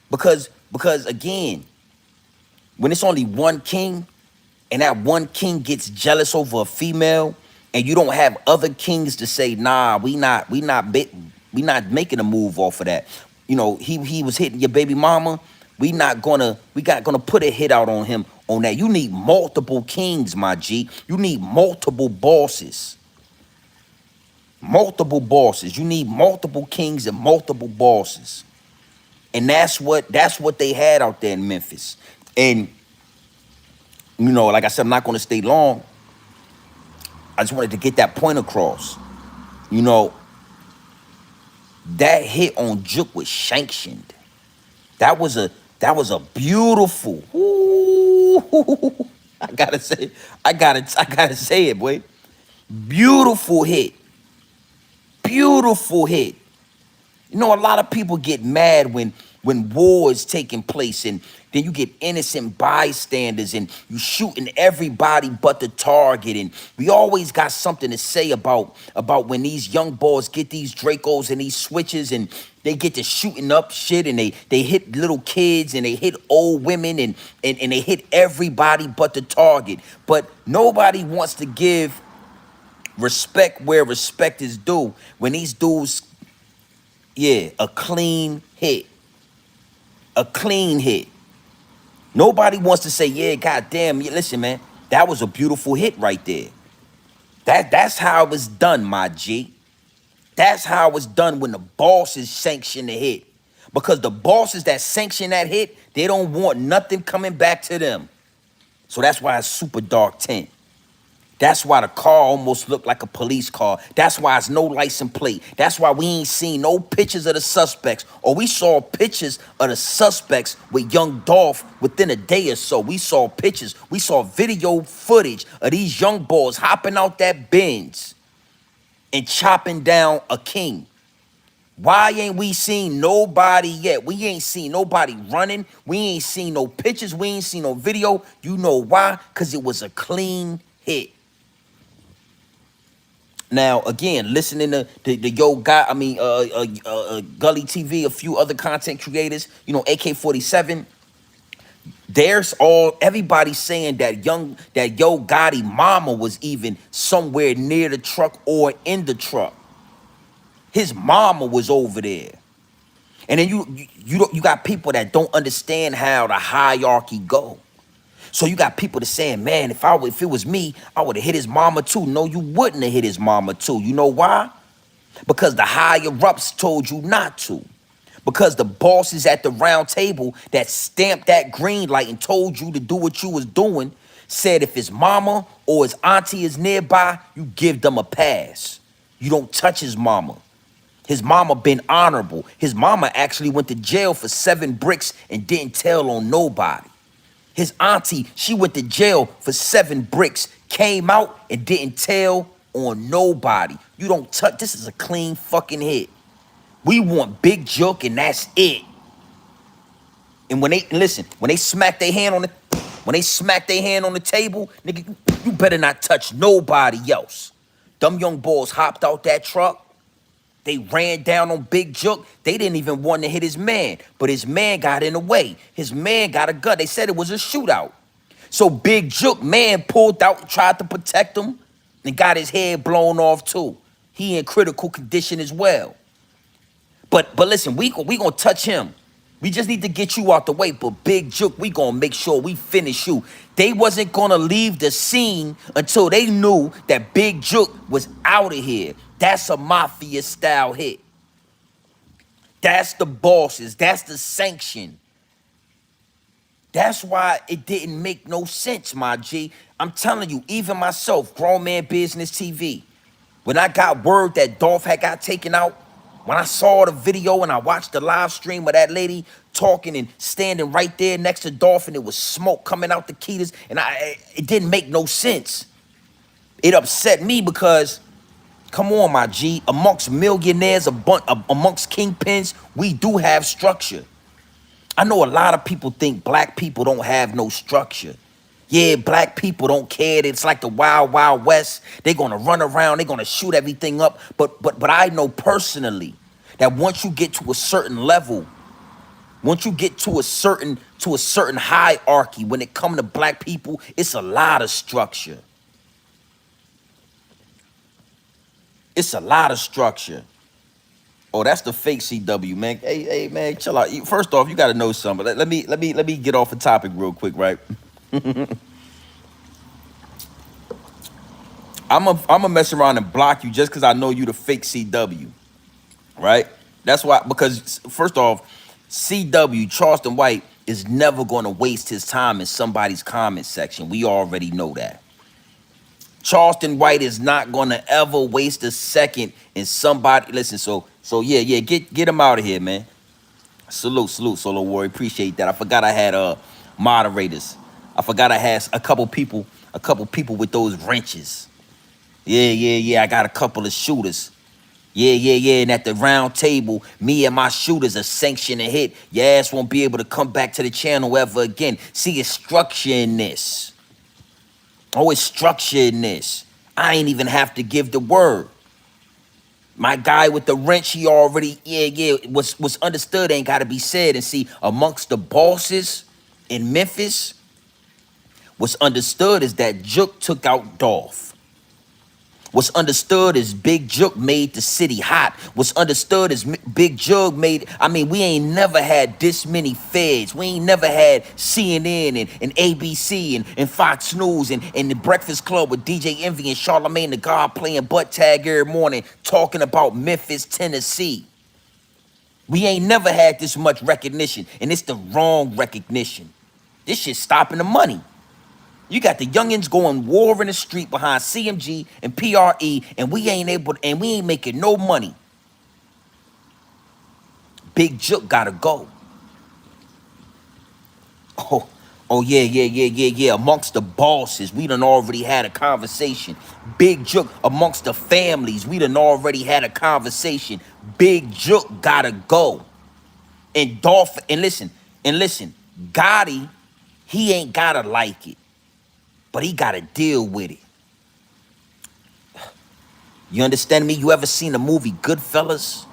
because again, when it's only one king, and that one king gets jealous over a female, and you don't have other kings to say, nah, we not making a move off of that. He was hitting your baby mama. We gonna put a hit out on him on that. You need multiple kings, my G. You need multiple bosses. Multiple bosses. You need multiple kings and multiple bosses. And that's what they had out there in Memphis. And like I said, I'm not gonna stay long. I just wanted to get that point across. That hit on Jook was sanctioned. That was a beautiful. Ooh, I gotta say it, boy. Beautiful hit. Beautiful hit. A lot of people get mad when war is taking place, and then you get innocent bystanders, and you shooting everybody but the target. And we always got something to say about when these young boys get these Dracos and these switches, and they get to shooting up shit, and they hit little kids, and they hit old women, and they hit everybody but the target. But nobody wants to give respect where respect is due when these dudes. Yeah, a clean hit. A clean hit. Nobody wants to say, yeah, goddamn, listen, man, that was a beautiful hit right there. That's how it was done, my G. That's how it was done when the bosses sanction the hit. Because the bosses that sanction that hit, they don't want nothing coming back to them. So that's why it's super dark tint. That's why the car almost looked like a police car. That's why it's no license plate. That's why we ain't seen no pictures of the suspects. Or we saw pictures of the suspects with Young Dolph within a day or so. We saw pictures. We saw video footage of these young boys hopping out that Benz and chopping down a king. Why ain't we seen nobody yet? We ain't seen nobody running. We ain't seen no pictures. We ain't seen no video. You know why? Because it was a clean hit. Now again, listening to the Yo Gotti, Gully TV, a few other content creators, you know, AK-47. There's all everybody saying that Yo Gotti mama was even somewhere near the truck or in the truck. His mama was over there. And then you got people that don't understand how the hierarchy go. So you got people that saying, man, if it was me, I would have hit his mama too. No, you wouldn't have hit his mama too. You know why? Because the higher ups told you not to. Because the bosses at the round table that stamped that green light and told you to do what you was doing said if his mama or his auntie is nearby, you give them a pass. You don't touch his mama. His mama been honorable. His mama actually went to jail for 7 bricks and didn't tell on nobody. His auntie, she went to jail for 7 bricks, came out and didn't tell on nobody. You don't touch, this is a clean fucking hit. We want Big Juk and that's it. And when they smack their hand on the table, nigga, you better not touch nobody else. Them young boys hopped out that truck. They ran down on Big Juk. They didn't even want to hit his man, but his man got in the way. His man got a gun. They said it was a shootout. So Big Juk man pulled out, tried to protect him, and got his head blown off too. He in critical condition as well. But listen, we gonna touch him. We just need to get you out the way. But Big Juk, we gonna make sure we finish you. They wasn't gonna leave the scene until they knew that Big Juk was out of here. That's a mafia style hit. That's the bosses. That's the sanction. That's why it didn't make no sense, my G. I'm telling you, even myself, Grown Man Business TV, when I got word that Dolph had got taken out, when I saw the video and I watched the live stream of that lady talking and standing right there next to Dolph and it was smoke coming out the keys, and it didn't make no sense. It upset me because, come on, my G, amongst millionaires, amongst kingpins, we do have structure. I know a lot of people think black people don't have no structure. Yeah, black people don't care. It's like the wild, wild west. They're gonna run around, they're gonna shoot everything up. But I know personally that once you get to a certain level, once you get to a certain hierarchy, when it comes to black people, it's a lot of structure. It's a lot of structure. Oh, that's the fake CW, man. Hey, man, chill out. First off, you gotta know something. Let me get off the topic real quick, right? I'm mess around and block you just because I know you the fake CW, right? That's why, because first off, CW, Charleston White, is never going to waste his time in somebody's comment section. We already know that. Charleston White is not going to ever waste a second in somebody. Listen, so yeah, get him out of here, man. Salute, Solo Warrior. Appreciate that. I forgot I had moderators. I forgot I had a couple people with those wrenches. Yeah. I got a couple of shooters. Yeah. And at the round table, me and my shooters are sanctioned a hit. Your ass won't be able to come back to the channel ever again. See, it's structure in this. Oh, it's structure in this. I ain't even have to give the word. My guy with the wrench, he already, what's understood ain't got to be said. And see, amongst the bosses in Memphis, what's understood is that Jook took out Dolph. What's understood is Big Juk made the city hot. What's understood is Big Juk made, we ain't never had this many feds. We ain't never had CNN and ABC and Fox News and the Breakfast Club with DJ Envy and Charlamagne the God playing butt tag every morning talking about Memphis, Tennessee. We ain't never had this much recognition, and it's the wrong recognition. This shit's stopping the money. You got the youngins going war in the street behind CMG and PRE, and we ain't making no money. Big Juk gotta go. Oh yeah. Amongst the bosses, we done already had a conversation. Big Juk amongst the families, we done already had a conversation. Big Juk gotta go. And Dolph, and listen, Gotti, he ain't gotta like it, but he gotta deal with it. You understand me? You ever seen the movie Goodfellas?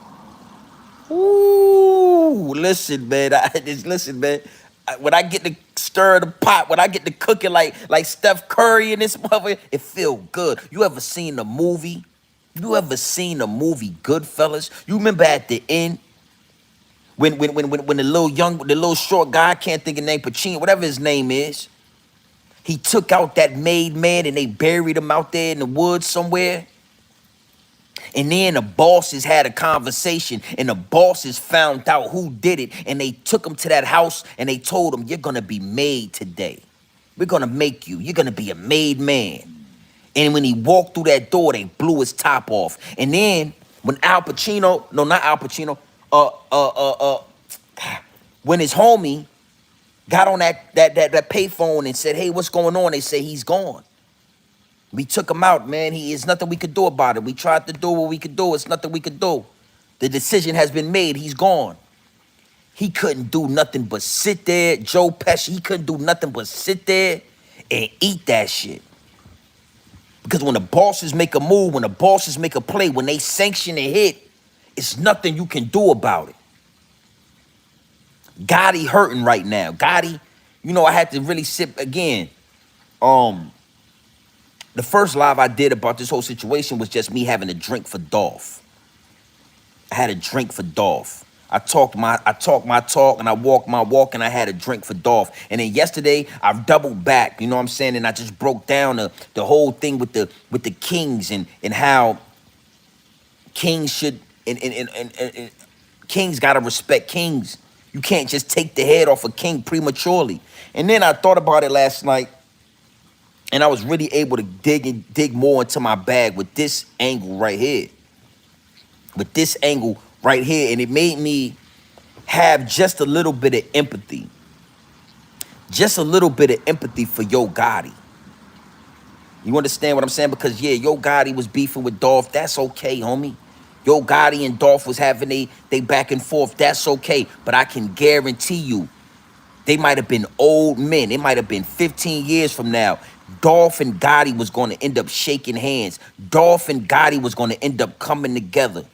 Ooh, listen, man. Listen, man. When I get to stir the pot, when I get to cooking like Steph Curry and this mother, it feel good. You ever seen the movie? You ever seen the movie Goodfellas? You remember at the end when the little short guy, I can't think of his name, Pacino, whatever his name is, he took out that made man and they buried him out there in the woods somewhere. And then the bosses had a conversation and the bosses found out who did it. And they took him to that house and they told him, you're going to be made today. We're going to make you. You're going to be a made man. And when he walked through that door, they blew his top off. And then when Al Pacino, no, not Al Pacino, when his homie got on that payphone and said, hey, what's going on? They say he's gone. We took him out, man. There's nothing we could do about it. We tried to do what we could do. It's nothing we could do. The decision has been made. He's gone. He couldn't do nothing but sit there. Joe Pesci, he couldn't do nothing but sit there and eat that shit. Because when the bosses make a move, when the bosses make a play, when they sanction a hit, it's nothing you can do about it. Gotti hurting right now. Gotti, I had to really sit again. The first live I did about this whole situation was just me having a drink for Dolph. I had a drink for Dolph. I talked my talk and I walked my walk and I had a drink for Dolph. And then yesterday I doubled back, you know what I'm saying? And I just broke down the whole thing with the kings and how kings should and kings gotta respect kings. You can't just take the head off a king prematurely. And then I thought about it last night. And I was really able to dig more into my bag with this angle right here. With this angle right here. And it made me have just a little bit of empathy. Just a little bit of empathy for Yo Gotti. You understand what I'm saying? Because, yeah, Yo Gotti was beefing with Dolph. That's okay, homie. Yo Gotti and Dolph was having they back and forth. That's okay. But I can guarantee you, they might have been old men. It might have been 15 years from now. Dolph and Gotti was going to end up shaking hands. Dolph and Gotti was going to end up coming together.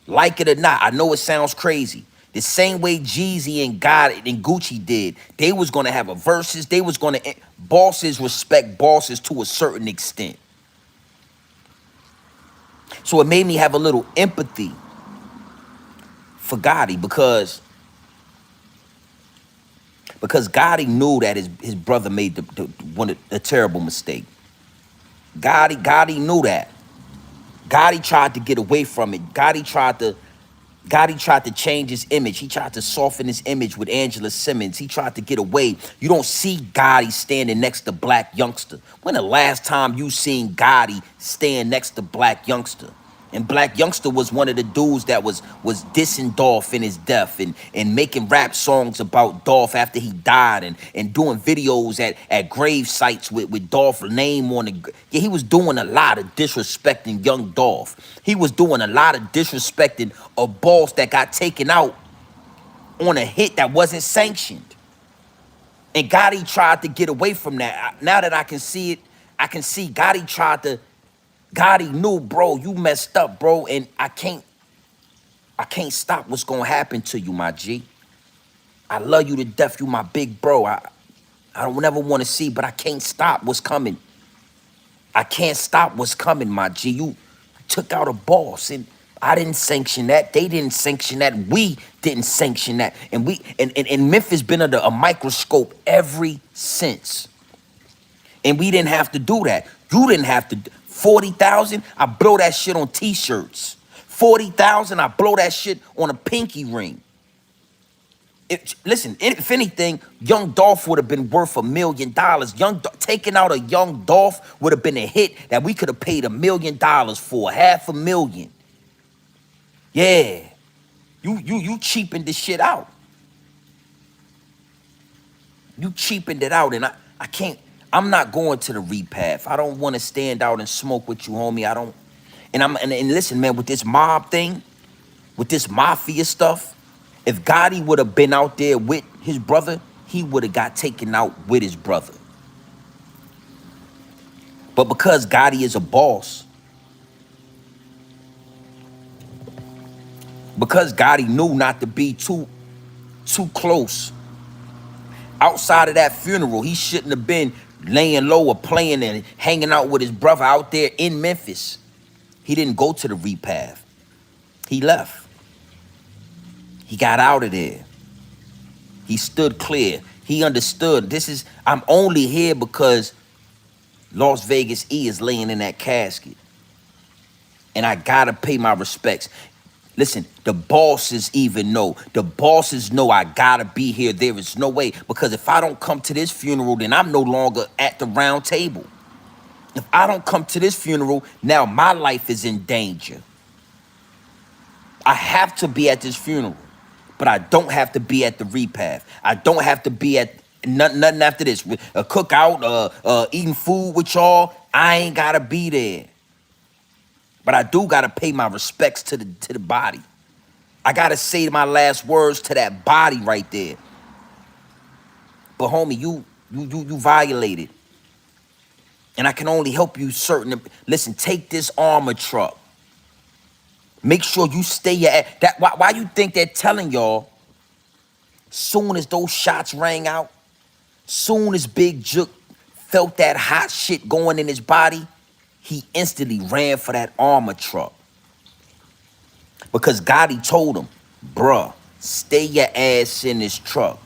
Like it or not, I know it sounds crazy. The same way Jeezy and Gotti and Gucci did. They was going to have a versus. They was going to... Bosses respect bosses to a certain extent. So it made me have a little empathy for Gotti because Gotti knew that his brother made the terrible mistake. Gotti knew that. Gotti tried to get away from it. Gotti tried to change his image. He tried to soften his image with Angela Simmons. He tried to get away. You don't see Gotti standing next to Black Youngster. When the last time you seen Gotti stand next to Black Youngster? And Black Youngster was one of the dudes that was dissing Dolph in his death and making rap songs about Dolph after he died and doing videos at grave sites with Dolph's name on the... Yeah, he was doing a lot of disrespecting young Dolph. He was doing a lot of disrespecting a boss that got taken out on a hit that wasn't sanctioned. And Gotti tried to get away from that. Now that I can see it, I can see Gotti knew, bro, you messed up, bro, and I can't stop what's gonna happen to you, my G. I love you to death, you my big bro. I don't ever want to see, but I can't stop what's coming. I can't stop what's coming, my G. You took out a boss, and I didn't sanction that. They didn't sanction that. We didn't sanction that. And Memphis been under a microscope ever since. And we didn't have to do that. You didn't have to. 40,000, I blow that shit on t-shirts. 40,000, I blow that shit on a pinky ring. Listen, if anything, young Dolph would have been worth $1 million. Taking out a young Dolph would have been a hit that we could have paid $1 million for, $500,000. Yeah, you cheapened this shit out. You cheapened it out, and I can't. I'm not going to the repath. I don't want to stand out and smoke with you, homie. I don't. And listen, man, with this mob thing, with this mafia stuff, if Gotti would have been out there with his brother, he would have got taken out with his brother. But because Gotti is a boss, Because Gotti knew not to be too close. Outside of that funeral, he shouldn't have been laying low or playing and hanging out with his brother out there in Memphis. He didn't go to the repath. He left. He got out of there. He stood clear. He understood, I'm only here because Las Vegas E is laying in that casket. And I gotta pay my respects. Listen, the bosses even know. The bosses know I gotta be here. There is no way. Because if I don't come to this funeral, then I'm no longer at the round table. If I don't come to this funeral, now my life is in danger. I have to be at this funeral, but I don't have to be at the repath. I don't have to be at nothing after this. A cookout, eating food with y'all. I ain't gotta be there. But I do gotta pay my respects to the body. I gotta say my last words to that body right there. But homie, you violated. And I can only help you certain. Listen, take this armor truck. Make sure you stay at that. Why you think they're telling y'all? Soon as those shots rang out, soon as Big Juk felt that hot shit going in his body, he instantly ran for that armor truck. Because Gotti told him, bruh, stay your ass in this truck.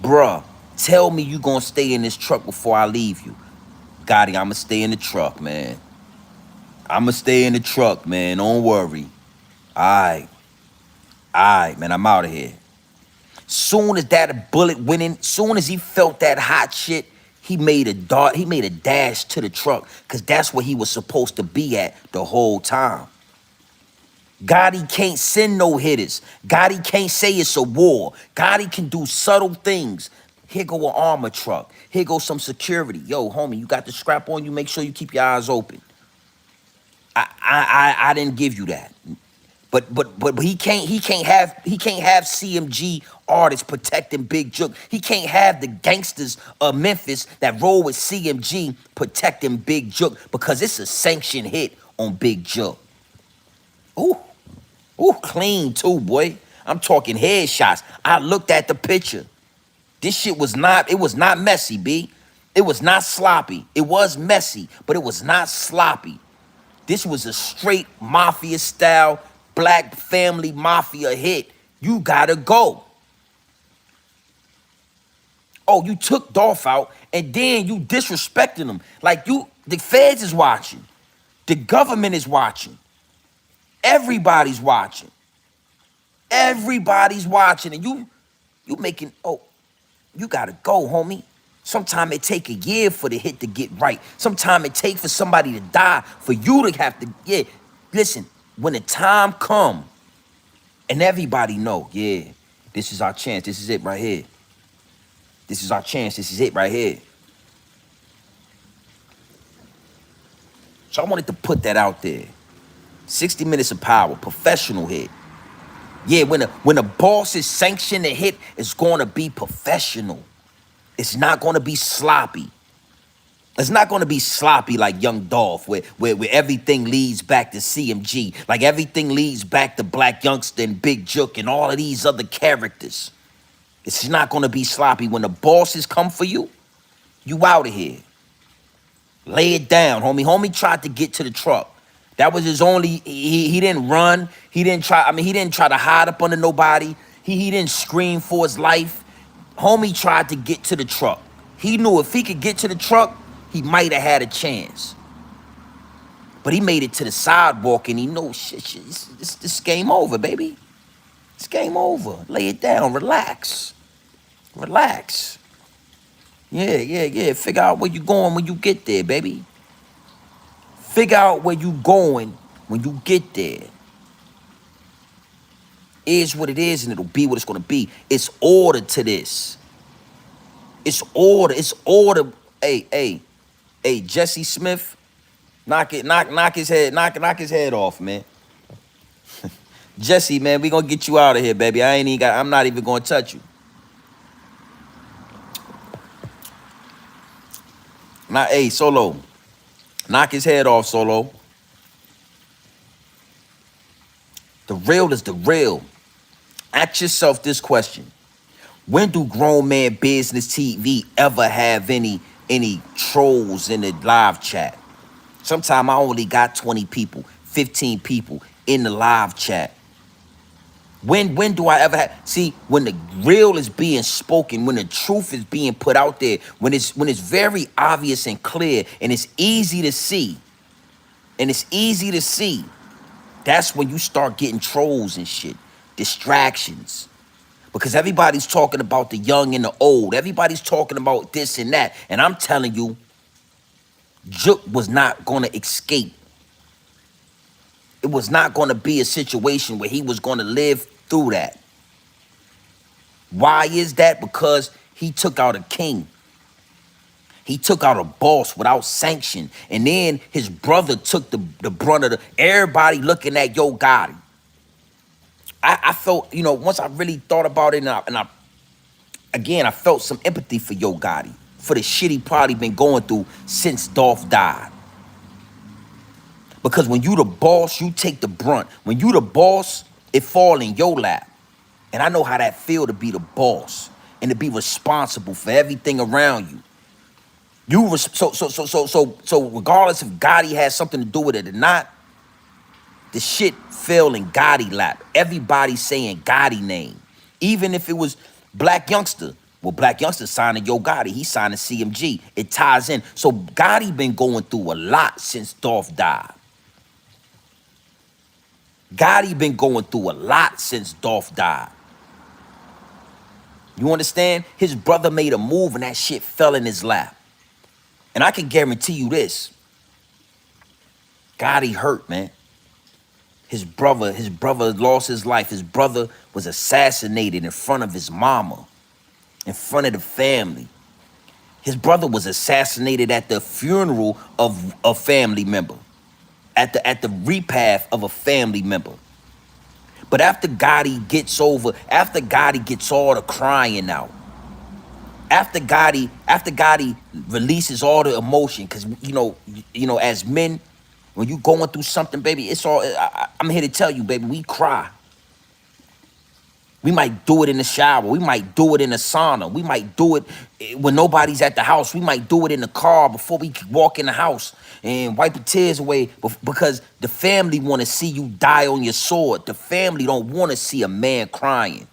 Bruh, tell me you gonna stay in this truck before I leave you. Gotti, I'ma stay in the truck, man. I'ma stay in the truck, man. Don't worry. All right, man, I'm out of here. Soon as that bullet went in, soon as he felt that hot shit, he made a dash to the truck, because that's where he was supposed to be at the whole time. Gotti can't send no hitters. Gotti can't say it's a war. Gotti can do subtle things. Here go an armor truck. Here go some security. Yo, homie, you got the scrap on you. Make sure you keep your eyes open. I didn't give you that. But he can't have CMG artists protecting Big Juk. He can't have the gangsters of Memphis that roll with CMG protecting Big Juk, because it's a sanctioned hit on Big Juk. Ooh, clean too, boy. I'm talking headshots. I looked at the picture. This shit was not messy, B. It was not sloppy. It was messy, but it was not sloppy. This was a straight mafia style, black family mafia hit. You gotta go. Oh, you took Dolph out and then you disrespecting him. Like the feds is watching. The government is watching. Everybody's watching. Everybody's watching. And you making, you gotta go, homie. Sometimes it take a year for the hit to get right. Sometimes it take for somebody to die for you to have to, Listen, when the time come and everybody know, this is our chance. This is it right here. This is our chance. This is it right here. So I wanted to put that out there. 60 minutes of power, professional hit. Yeah, when a boss is sanctioned a hit, it's going to be professional. It's not going to be sloppy. It's not going to be sloppy like Young Dolph, where everything leads back to CMG, like everything leads back to Black Youngster and Big Juk and all of these other characters. It's not going to be sloppy. When the bosses come for you, you out of here. Lay it down, homie. Homie tried to get to the truck. That was his only, he didn't run. He didn't try to hide up under nobody. He didn't scream for his life. Homie tried to get to the truck. He knew if he could get to the truck, he might have had a chance. But he made it to the sidewalk and he knows shit, this game over, baby. It's game over. Lay it down, relax. Relax. Yeah. Figure out where you going when you get there, baby. Figure out where you going when you get there. Is what it is and it'll be what it's gonna be. It's order to this. It's order. It's order. Hey, Jesse Smith, knock his head off, man. Jesse, man, we gonna get you out of here, baby. I'm not even gonna touch you. Now, hey, Solo, knock his head off, Solo. The real is the real. Ask yourself this question. When do grown man business TV ever have any trolls in the live chat? Sometimes I only got 20 people, 15 people in the live chat. When do I ever have, see, when the real is being spoken, when the truth is being put out there, when it's very obvious and clear and it's easy to see, that's when you start getting trolls and shit, distractions. Because everybody's talking about the young and the old. Everybody's talking about this and that. And I'm telling you, Jook was not gonna escape. It was not gonna be a situation where he was gonna live through that. Why is that? Because he took out a king. He took out a boss without sanction. And then his brother took the brunt of everybody looking at Yo Gotti. I felt, once I really thought about it again, I felt some empathy for Yo Gotti, for the shit he probably been going through since Dolph died. Because when you the boss, you take the brunt. When you the boss, it fall in your lap. And I know how that feel to be the boss and to be responsible for everything around you. So regardless if Gotti has something to do with it or not, the shit fell in Gotti lap. Everybody saying Gotti name. Even if it was Black Youngster. Well, Black Youngster signing Yo Gotti. He signed a CMG. It ties in. So Gotti been going through a lot since Dolph died. Gotti been going through a lot since Dolph died. You understand? His brother made a move and that shit fell in his lap. And I can guarantee you this. Gotti hurt, man. His brother lost his life. His brother was assassinated in front of his mama, in front of the family. His brother was assassinated at the funeral of a family member, at the repast of a family member. But after Gotti gets all the crying out, after Gotti releases all the emotion, because as men, when you going through something, baby, it's all. I'm here to tell you, baby, we cry. We might do it in the shower. We might do it in the sauna. We might do it when nobody's at the house. We might do it in the car before we walk in the house and wipe the tears away, because the family want to see you die on your sword. The family don't want to see a man crying.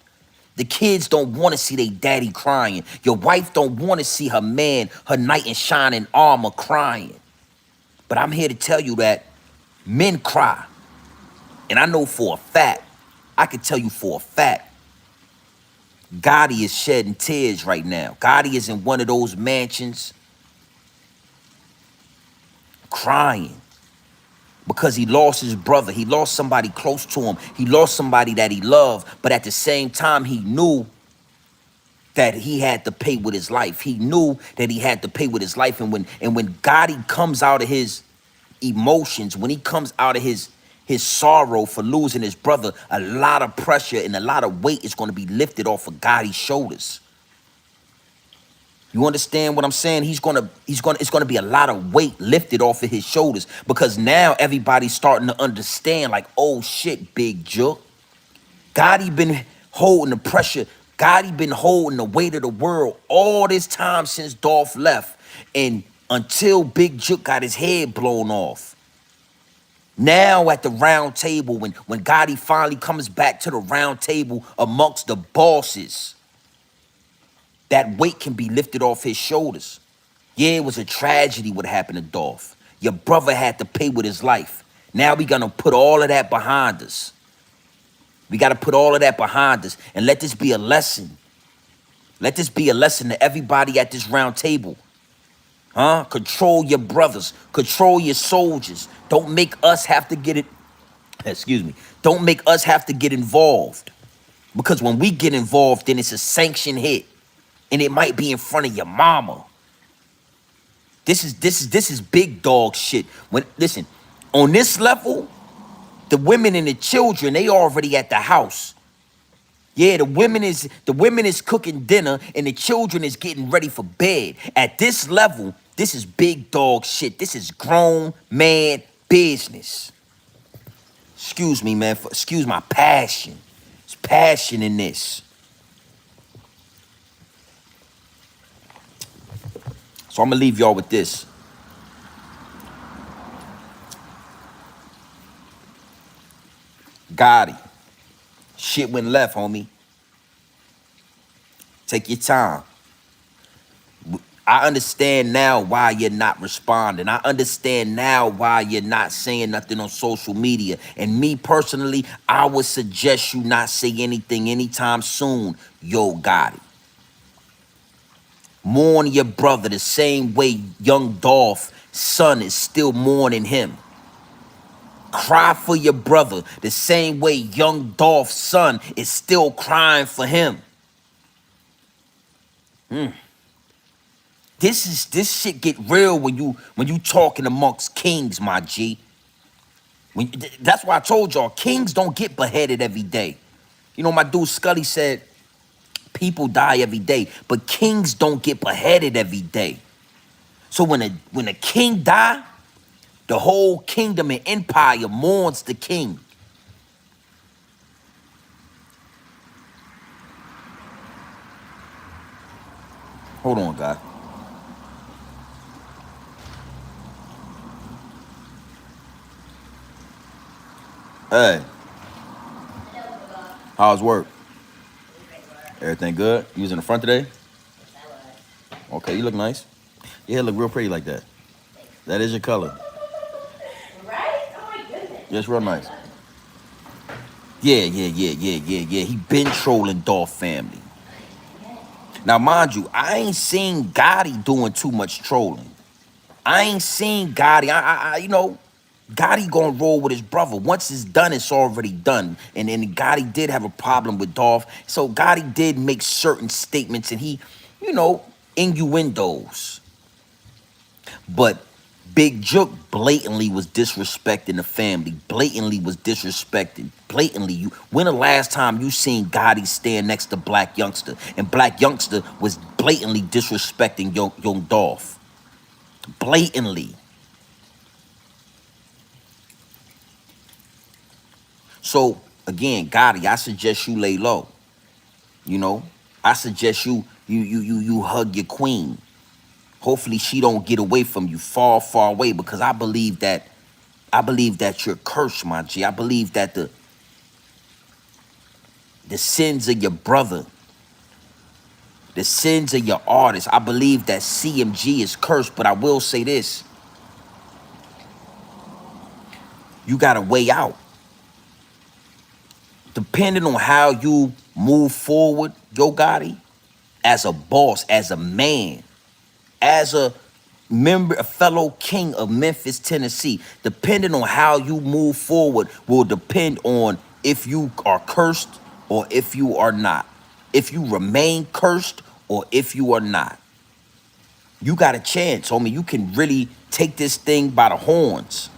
The kids don't want to see their daddy crying. Your wife don't want to see her man, her knight in shining armor crying. But I'm here to tell you that men cry. And I know for a fact, I can tell you for a fact, Gotti is shedding tears right now. Gotti is in one of those mansions crying because he lost his brother. He lost somebody close to him. He lost somebody that he loved. But at the same time, he knew that he had to pay with his life. He knew that he had to pay with his life. And when Gotti comes out of his emotions, when he comes out of his sorrow for losing his brother, a lot of pressure and a lot of weight is going to be lifted off of Gotti's shoulders. You understand what I'm saying? It's going to be a lot of weight lifted off of his shoulders, because now everybody's starting to understand, like, oh shit, Big Juk. Gotti been holding the pressure. Gotti been holding the weight of the world all this time since Dolph left, and until Big Juk got his head blown off. Now at the round table, when Gotti finally comes back to the round table amongst the bosses, that weight can be lifted off his shoulders. Yeah, it was a tragedy what happened to Dolph. Your brother had to pay with his life. Now we gonna put all of that behind us. We gotta put all of that behind us and let this be a lesson. Let this be a lesson to everybody at this round table. Control your brothers. Control your soldiers. Don't make us have to get it. Excuse me. Don't make us have to get involved. Because when we get involved, then it's a sanction hit. And it might be in front of your mama. This is big dog shit. Listen, on this level, the women and the children, they already at the house. Yeah, the women is cooking dinner and the children is getting ready for bed. At this level, this is big dog shit. This is grown man business. Excuse me, man. Excuse my passion. It's passion in this. So I'm gonna leave y'all with this. Gotti. Shit went left, homie. Take your time. I understand now why you're not responding. I understand now why you're not saying nothing on social media. And me personally, I would suggest you not say anything anytime soon, Yo Gotti. Mourn your brother the same way young Dolph's son is still mourning him. Cry for your brother the same way young Dolph's son is still crying for him. This shit get real when you talking amongst kings, my G. That's why I told y'all, kings don't get beheaded every day. You know, my dude Scully said people die every day, but kings don't get beheaded every day. So when a king die, the whole kingdom and empire mourns the king. Hold on, guy. Hey, how's work? Everything good? You was in the front today? Okay, you look nice. Your hair look real pretty like that. That is your color. Right? Oh my goodness. Yeah, it's real nice. Yeah. He been trolling Dolph family. Now, mind you, I ain't seen Gotti doing too much trolling. I ain't seen Gotti. Gotti gonna roll with his brother. Once it's done, it's already done. And Gotti did have a problem with Dolph. So Gotti did make certain statements and he, innuendos. But Big Juk blatantly was disrespecting the family. Blatantly was disrespecting. Blatantly. When the last time you seen Gotti stand next to Black Youngster? And Black Youngster was blatantly disrespecting young Dolph. Blatantly. So again, Gotti, I suggest you lay low. I suggest you hug your queen. Hopefully she don't get away from you far, far away, because I believe that you're cursed, my G. I believe that the sins of your brother, the sins of your artist, I believe that CMG is cursed. But I will say this: you got a way out. Depending on how you move forward, Yo Gotti, as a boss, as a man, as a member, a fellow king of Memphis, Tennessee, depending on how you move forward will depend on if you are cursed or if you are not. If you remain cursed or if you are not. You got a chance, homie. You can really take this thing by the horns.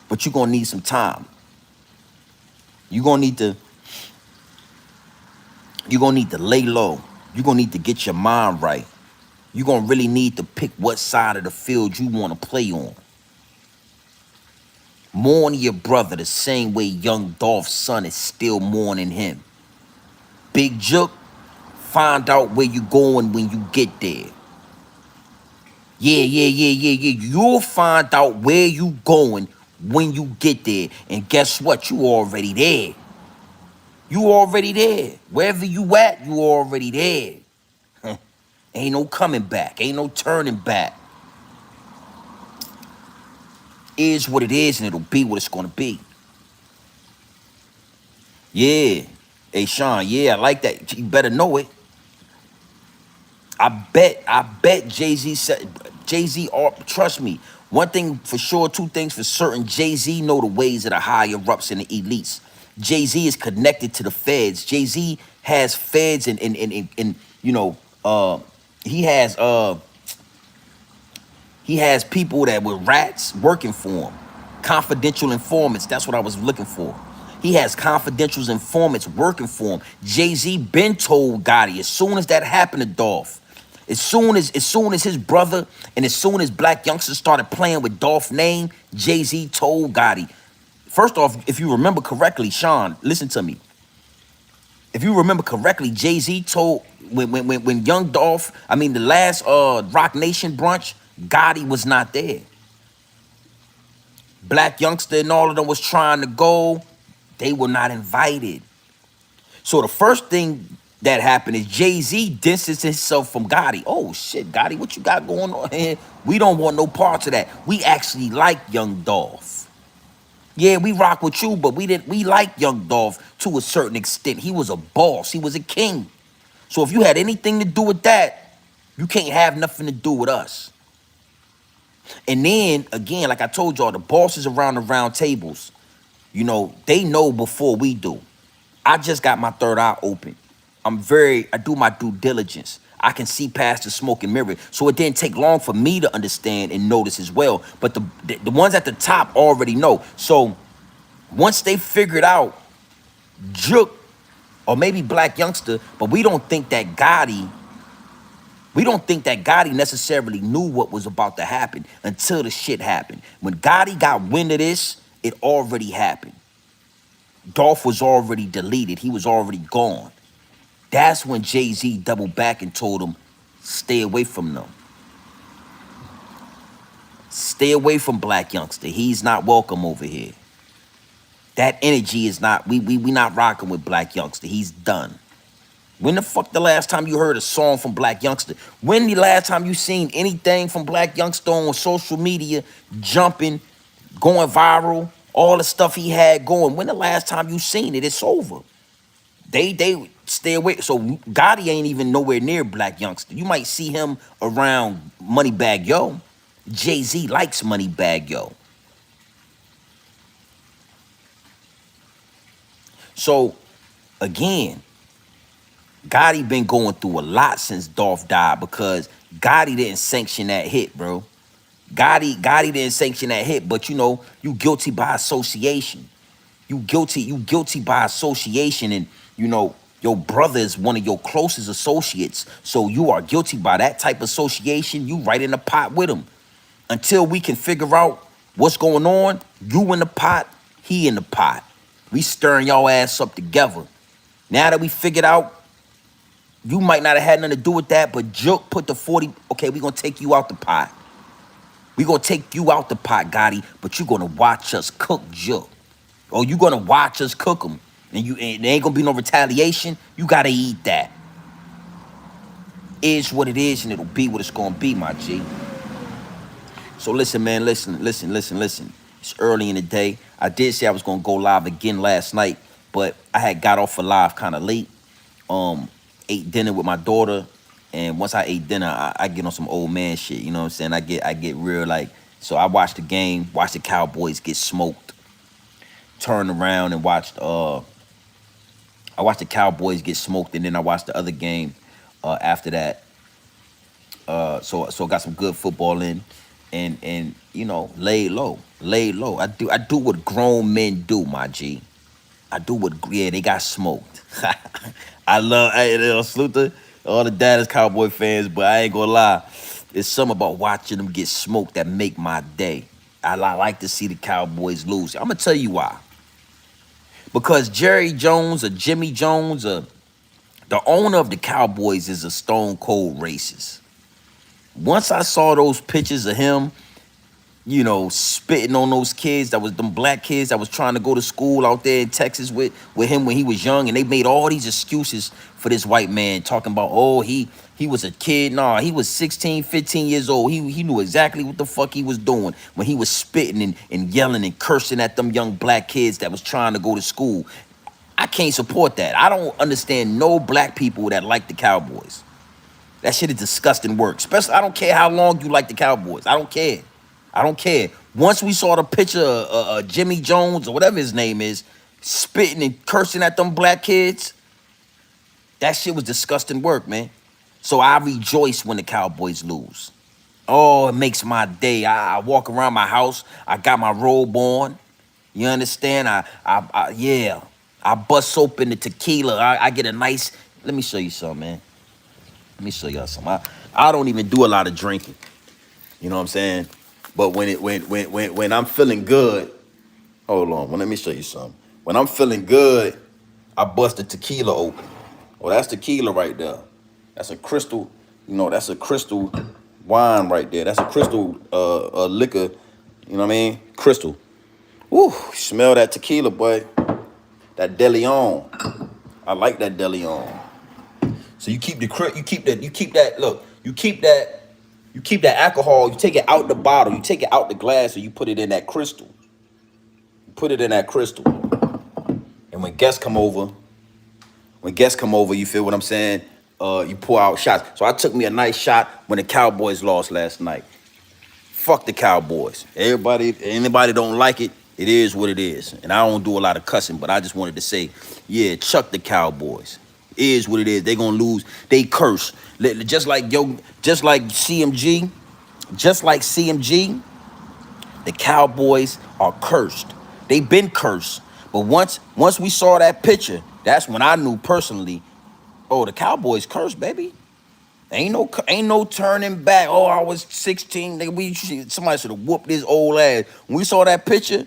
But you're gonna need some time. You're gonna need to lay low. You're gonna need to get your mind right. You're gonna really need to pick what side of the field you wanna play on. Mourn your brother the same way young Dolph's son is still mourning him. Big Juk, find out where you going when you get there. Yeah. You'll find out where you going when you get there. And guess what? You already there. You already there. Wherever you at, you already there. Ain't no coming back. Ain't no turning back. Is what it is, and it'll be what it's gonna be. Yeah. Hey, Sean, yeah, I like that. You better know it. I bet Jay-Z said, Jay-Z, trust me, one thing for sure, two things for certain, Jay-Z know the ways of the higher ups and the elites. Jay-Z is connected to the feds. Jay-Z has feds and he has people that were rats working for him. Confidential informants, that's what I was looking for. He has confidential informants working for him. Jay-Z been told Gotti as soon as that happened to Dolph. As soon as his brother and as soon as Black Youngster started playing with Dolph name, Jay-Z told Gotti. First off, if you remember correctly, Sean, listen to me. If you remember correctly, Jay-Z told when Young Dolph, I mean the last Rock Nation brunch, Gotti was not there. Black Youngster and all of them was trying to go. They were not invited. So the first thing that happened is Jay-Z distanced himself from Gotti. Oh shit, Gotti, what you got going on here? We don't want no parts of that. We actually like Young Dolph. Yeah, we rock with you, but we like Young Dolph to a certain extent. He was a boss, he was a king. So if you had anything to do with that, you can't have nothing to do with us. And then again, like I told y'all, the bosses around the round tables, they know before we do. I just got my third eye open. I do my due diligence. I can see past the smoke and mirror. So it didn't take long for me to understand and notice as well. But the ones at the top already know. So once they figured out Jook or maybe Black Youngster, but we don't think that Gotti necessarily knew what was about to happen until the shit happened. When Gotti got wind of this, it already happened. Dolph was already deleted. He was already gone. That's when Jay-Z doubled back and told him, stay away from them. Stay away from Black Youngster. He's not welcome over here. That energy is not, we not rocking with Black Youngster. He's done. When the fuck the last time you heard a song from Black Youngster? When the last time you seen anything from Black Youngster on social media, jumping, going viral, all the stuff he had going? When the last time you seen it? It's over. They stay away. So Gotti ain't even nowhere near Black Youngster. You might see him around Moneybag Yo. Jay-Z likes Moneybag Yo. So again, Gotti been going through a lot since Dolph died because Gotti didn't sanction that hit, bro. Gotti didn't sanction that hit, but you guilty by association. You guilty by association, and your brother is one of your closest associates. So you are guilty by that type of association. You right in the pot with him. Until we can figure out what's going on, you in the pot, he in the pot. We stirring y'all ass up together. Now that we figured out you might not have had nothing to do with that, but Jook put the 40, okay, we gonna take you out the pot. We gonna take you out the pot, Gotti, but you gonna watch us cook Jook. Or you gonna watch us cook them. And there ain't gonna be no retaliation. You gotta eat that. Is what it is, and it'll be what it's gonna be, my G. So listen, man, listen. It's early in the day. I did say I was gonna go live again last night, but I had got off of live kind of late. Ate dinner with my daughter, and once I ate dinner, I get on some old man shit. You know what I'm saying? I get real like. So I watched the game, watched the Cowboys get smoked, turned around and watched. I watched the Cowboys get smoked, and then I watched the other game after that. So got some good football in, and laid low. I do what grown men do, my G. They got smoked. Salute to all the Dallas Cowboy fans, but I ain't gonna lie. It's something about watching them get smoked that make my day. I like to see the Cowboys lose. I'm gonna tell you why. Because Jerry Jones or Jimmy Jones or the owner of the Cowboys is a stone cold racist. Once I saw those pictures of him, spitting on those kids, that was them black kids that was trying to go to school out there in Texas with him when he was young, and they made all these excuses for this white man, talking about, oh, he was a kid. Nah, he was 16, 15 years old. He knew exactly what the fuck he was doing when he was spitting and yelling and cursing at them young black kids that was trying to go to school. I can't support that. I don't understand no black people that like the Cowboys. That shit is disgusting work. Especially, I don't care how long you like the Cowboys. I don't care. Once we saw the picture of Jimmy Jones or whatever his name is, spitting and cursing at them black kids, that shit was disgusting work, man. So I rejoice when the Cowboys lose. Oh, it makes my day. I walk around my house. I got my robe on. You understand? Yeah. I bust open the tequila. I get a nice. Let me show you something, man. Let me show y'all something. I don't even do a lot of drinking. You know what I'm saying? But when I'm feeling good, hold on, well, let me show you something. When I'm feeling good, I bust the tequila open. Oh, that's tequila right there. That's a crystal, that's a crystal wine right there. That's a crystal liquor, you know what I mean? Crystal. Woo, smell that tequila, boy. That De Leon. I like that De Leon. So you keep that alcohol, you take it out the bottle, you take it out the glass, and you put it in that crystal. You put it in that crystal. And when guests come over, you feel what I'm saying? You pour out shots. So I took me a nice shot when the Cowboys lost last night. Fuck the Cowboys. Anybody don't like it, it is what it is. And I don't do a lot of cussing, but I just wanted to say, yeah, chuck the Cowboys. It is what it is. They gonna lose. They curse. Just like CMG, the Cowboys are cursed. They've been cursed. But once we saw that picture, that's when I knew personally, oh, the Cowboys cursed, baby. Ain't no turning back. Oh, I was 16. Somebody should have whooped his old ass. When we saw that picture,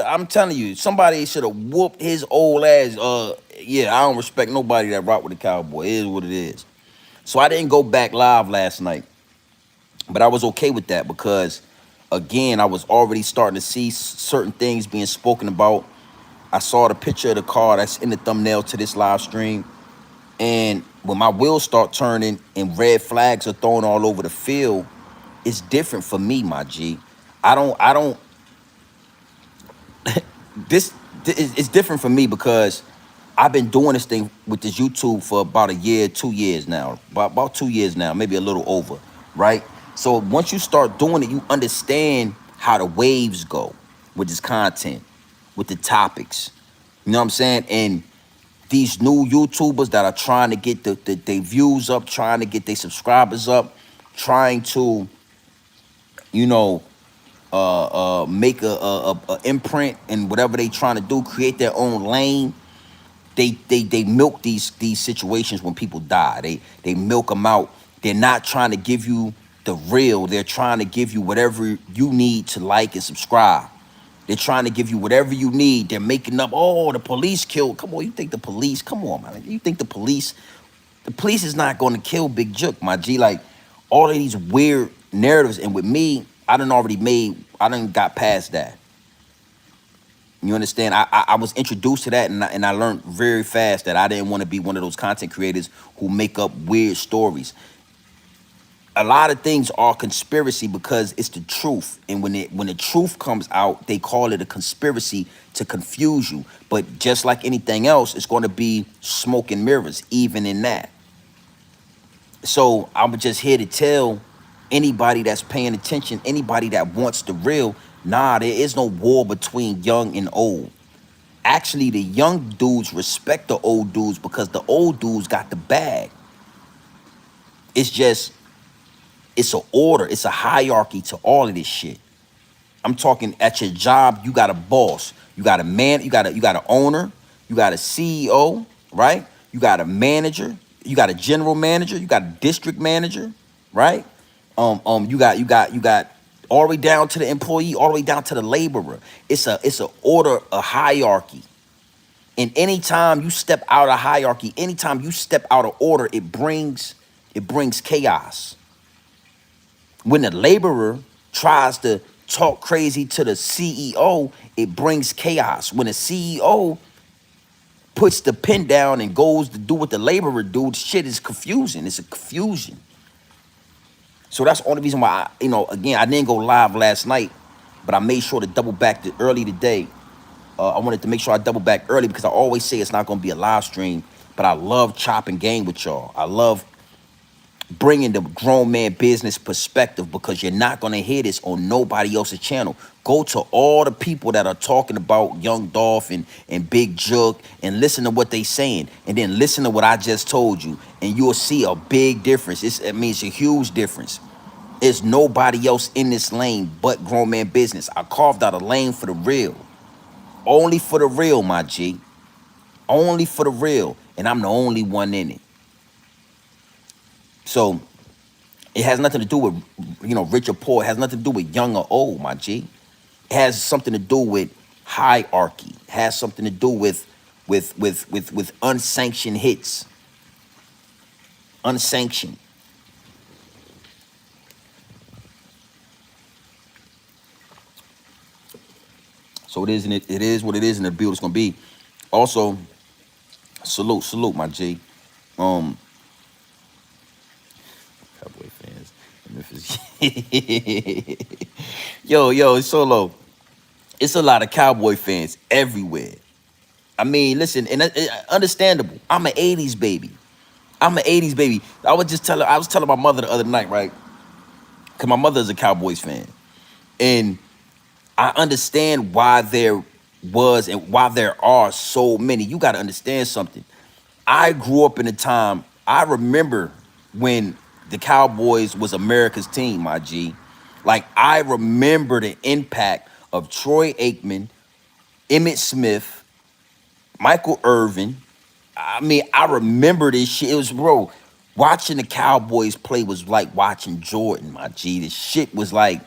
I'm telling you, somebody should have whooped his old ass. Yeah, I don't respect nobody that rock with the Cowboy. It is what it is. So I didn't go back live last night, but I was okay with that because, again, I was already starting to see certain things being spoken about. I saw the picture of the car that's in the thumbnail to this live stream. And when my wheels start turning and red flags are thrown all over the field, it's different for me, my G. I don't, it's different for me because I've been doing this thing with this YouTube for about a year, 2 years now, about 2 years now, maybe a little over, right? So once you start doing it, you understand how the waves go with this content, with the topics. You know what I'm saying? And these new YouTubers that are trying to get their views up, trying to get their subscribers up, trying to, you know, make a imprint in whatever they trying to do, create their own lane. They milk these situations when people die. They milk them out. They're not trying to give you the real. They're trying to give you whatever you need to like and subscribe. They're trying to give you whatever you need. They're making up, oh, the police killed. Come on, you think the police, come on, man. You think the police is not going to kill Big Juk, my G. Like, all of these weird narratives. And with me, I done got past that. You understand? I was introduced to that, and I learned very fast that I didn't want to be one of those content creators who make up weird stories. A lot of things are conspiracy because it's the truth, and when the truth comes out, they call it a conspiracy to confuse you. But just like anything else, it's going to be smoke and mirrors even in that. So I'm just here to tell anybody that's paying attention, anybody that wants the real, nah, there is no war between young and old. Actually, the young dudes respect the old dudes because the old dudes got the bag. It's just, it's a order, it's a hierarchy to all of this shit. I'm talking at your job, you got a boss, you got a man, you got an owner, you got a CEO, right? You got a manager, you got a general manager, you got a district manager, right? You got all the way down to the employee, all the way down to the laborer. It's a order, a hierarchy. And anytime you step out of hierarchy, anytime you step out of order, it brings chaos. When the laborer tries to talk crazy to the CEO, it brings chaos. When the CEO puts the pen down and goes to do what the laborer do, shit is confusing. It's a confusion. So that's the only reason why, again, I didn't go live last night, but I made sure to double back early today. I wanted to make sure I double back early because I always say it's not going to be a live stream, but I love chopping game with y'all. I love bringing the grown man business perspective because you're not going to hear this on nobody else's channel. Go to all the people that are talking about Young Dolph and Big Juk and listen to what they saying, and then listen to what I just told you, and you'll see a big difference. It's a huge difference. There's nobody else in this lane but grown man business. I carved out a lane for the real. Only for the real, my G. Only for the real. And I'm the only one in it. So it has nothing to do with, rich or poor. It has nothing to do with young or old, my G. It has something to do with hierarchy. It has something to do with unsanctioned hits, unsanctioned. So it is, and it is what it is, and the build is gonna be. Also, salute, my G. Um, Cowboy fans, Memphis. Yo, it's Solo. It's a lot of Cowboy fans everywhere. I mean, listen, and understandable. I'm an '80s baby. I'm an '80s baby. I was telling my mother the other night, right? Because my mother is a Cowboys fan, and I understand why there was and why there are so many. You got to understand something. I grew up in a time. I remember when the Cowboys was America's team, my G. Like, I remember the impact of Troy Aikman, Emmitt Smith, Michael Irvin. I mean, I remember this shit. It was, bro, watching the Cowboys play was like watching Jordan, my G. This shit was like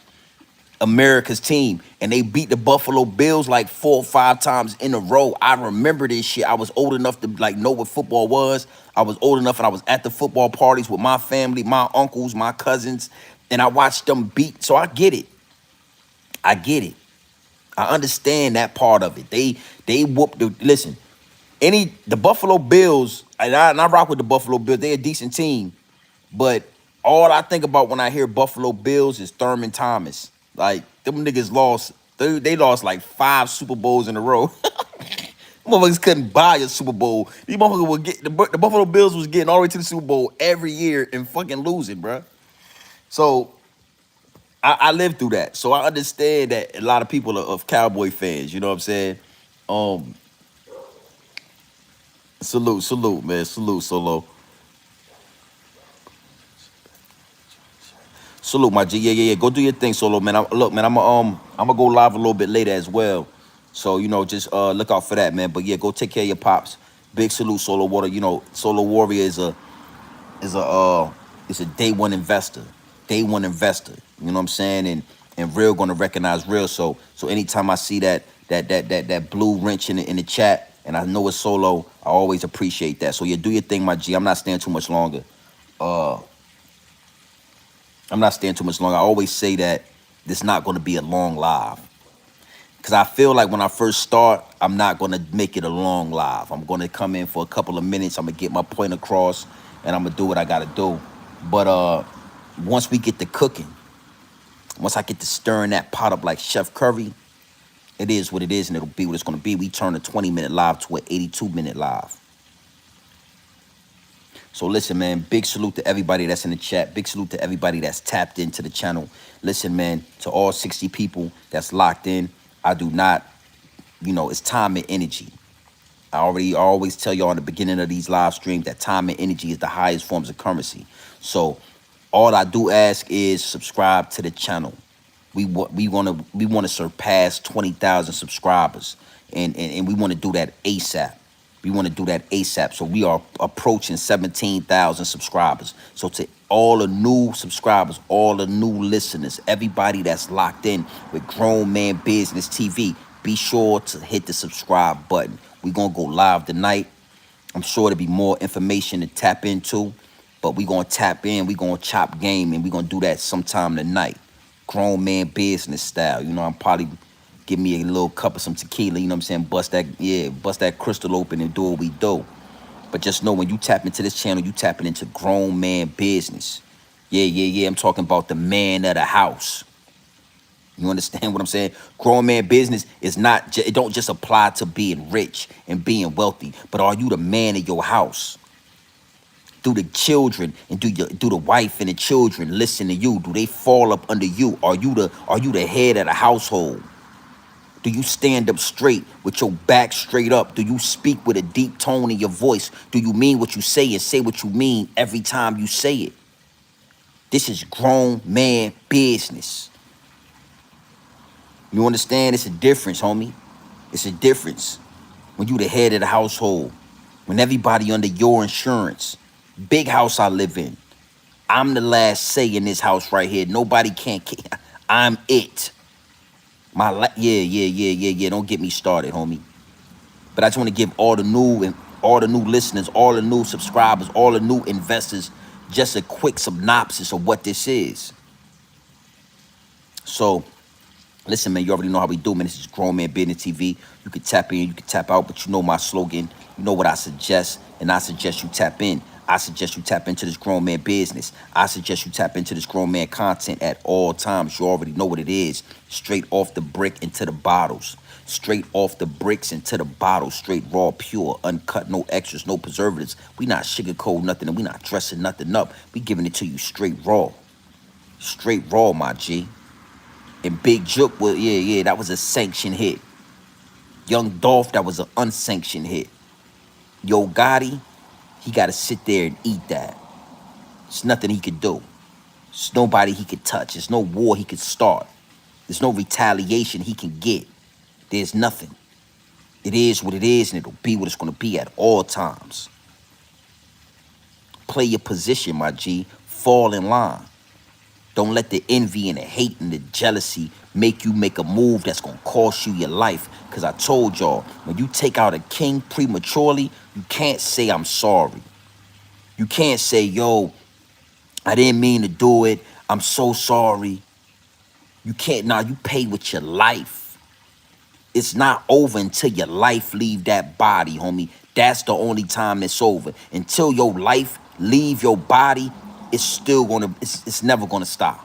America's team. And they beat the Buffalo Bills like 4 or 5 times in a row. I remember this shit. I was old enough to like know what football was. I was old enough and I was at the football parties with my family, my uncles, my cousins, and I watched them beat. So I get it. I get it. I understand that part of it. They whooped the listen. The Buffalo Bills, and I rock with the Buffalo Bills. They're a decent team, but all I think about when I hear Buffalo Bills is Thurman Thomas. Like, them niggas lost. They lost like 5 Super Bowls in a row. Motherfuckers couldn't buy a Super Bowl. These motherfuckers would get the Buffalo Bills was getting all the way to the Super Bowl every year and fucking losing, bruh. So I lived through that. So I understand that a lot of people are of Cowboy fans. You know what I'm saying? Um, salute, man. Salute, Solo. Salute, my G. Yeah. Go do your thing, Solo, man. Look, man, I'm gonna go live a little bit later as well. So, just look out for that, man. But yeah, go take care of your pops. Big salute, Solo Water. Solo Warrior is a is a day one investor. Day one investor. You know what I'm saying? And real gonna recognize real. So anytime I see that blue wrench in the chat and I know it's Solo, I always appreciate that. So yeah, do your thing, my G. I'm not staying too much longer. Uh I'm not staying too much longer. I always say that this not gonna be a long live. Cause I feel like when I first start, I'm not gonna make it a long live. I'm gonna come in for a couple of minutes. I'm gonna get my point across, and I'm gonna do what I gotta do. But once we get to cooking, once I get to stirring that pot up like Chef Curry, it is what it is, and it'll be what it's gonna be. We turn a 20-minute live to an 82-minute live. So listen, man, big salute to everybody that's in the chat. Big salute to everybody that's tapped into the channel. Listen, man, to all 60 people that's locked in, I do not, it's time and energy. I always tell y'all in the beginning of these live streams that time and energy is the highest forms of currency. So all I do ask is subscribe to the channel. We want to surpass 20,000 subscribers, and we want to do that ASAP. We want to do that ASAP. So we are approaching 17,000 subscribers. So to all the new subscribers, all the new listeners, everybody that's locked in with Grown Man Business TV, be sure to hit the subscribe button. We're going to go live tonight. I'm sure there'll be more information to tap into, but we're going to tap in. We're going to chop game, and we're going to do that sometime tonight. Grown Man Business style. I'm probably give me a little cup of some tequila, you know what I'm saying? Bust that crystal open and do what we do. But just know when you tap into this channel, you tapping into Grown Man Business. Yeah. I'm talking about the man of the house. You understand what I'm saying? Grown Man Business is not, it don't just apply to being rich and being wealthy, but are you the man of your house? Do the children and do the wife and the children listen to you? Do they fall up under you? Are you the head of the household? Do you stand up straight with your back straight up? Do you speak with a deep tone in your voice? Do you mean what you say and say what you mean every time you say it? This is Grown Man Business. You understand? It's a difference, homie. It's a difference when you the head of the household, when everybody under your insurance. Big house I live in. I'm the last say in this house right here. Nobody can't. I'm it. Yeah. Don't get me started, homie. But I just want to give all the new listeners, all the new subscribers, all the new investors, just a quick synopsis of what this is. So listen, man, you already know how we do, man. This is Grown Man Business TV. You can tap in, you can tap out, but you know my slogan. You know what I suggest, and I suggest you tap in. I suggest you tap into this grown man business. I suggest you tap into this grown man content at all times. You already know what it is. Straight off the brick into the bottles. Straight off the bricks into the bottles. Straight raw, pure, uncut, no extras, no preservatives. We not sugarcoat nothing, and we not dressing nothing up. We giving it to you straight raw. Straight raw, my G. And Big Juk, well, yeah, that was a sanctioned hit. Young Dolph, that was an unsanctioned hit. Yo Gotti, he got to sit there and eat that. There's nothing he could do. There's nobody he could touch. There's no war he could start. There's no retaliation he can get. There's nothing. It is what it is, and it'll be what it's going to be at all times. Play your position, my G. Fall in line. Don't let the envy and the hate and the jealousy make you make a move that's gonna cost you your life. Cause I told y'all, when you take out a king prematurely, you can't say I'm sorry. You can't say, yo, I didn't mean to do it. I'm so sorry. You can't, nah, you pay with your life. It's not over until your life leave that body, homie. That's the only time it's over. Until your life leave your body, it's never gonna stop.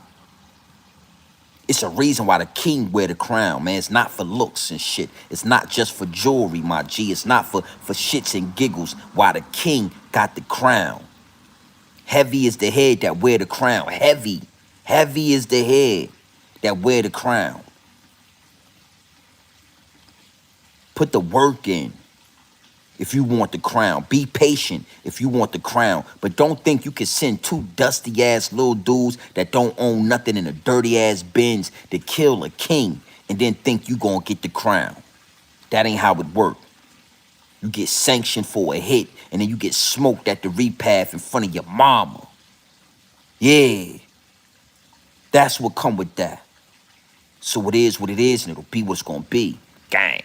It's a reason why the king wear the crown, man. It's not for looks and shit. It's not just for jewelry, my G. It's not for shits and giggles. Why the king got the crown. Heavy is the head that wear the crown. Heavy. Heavy is the head that wear the crown. Put the work in if you want the crown. Be patient if you want the crown. But don't think you can send two dusty ass little dudes that don't own nothing in a dirty ass Benz to kill a king and then think you gonna get the crown. That ain't how it work. You get sanctioned for a hit and then you get smoked at the repath in front of your mama. Yeah, that's what come with that. So it is what it is, and it'll be what's gonna be. Gang.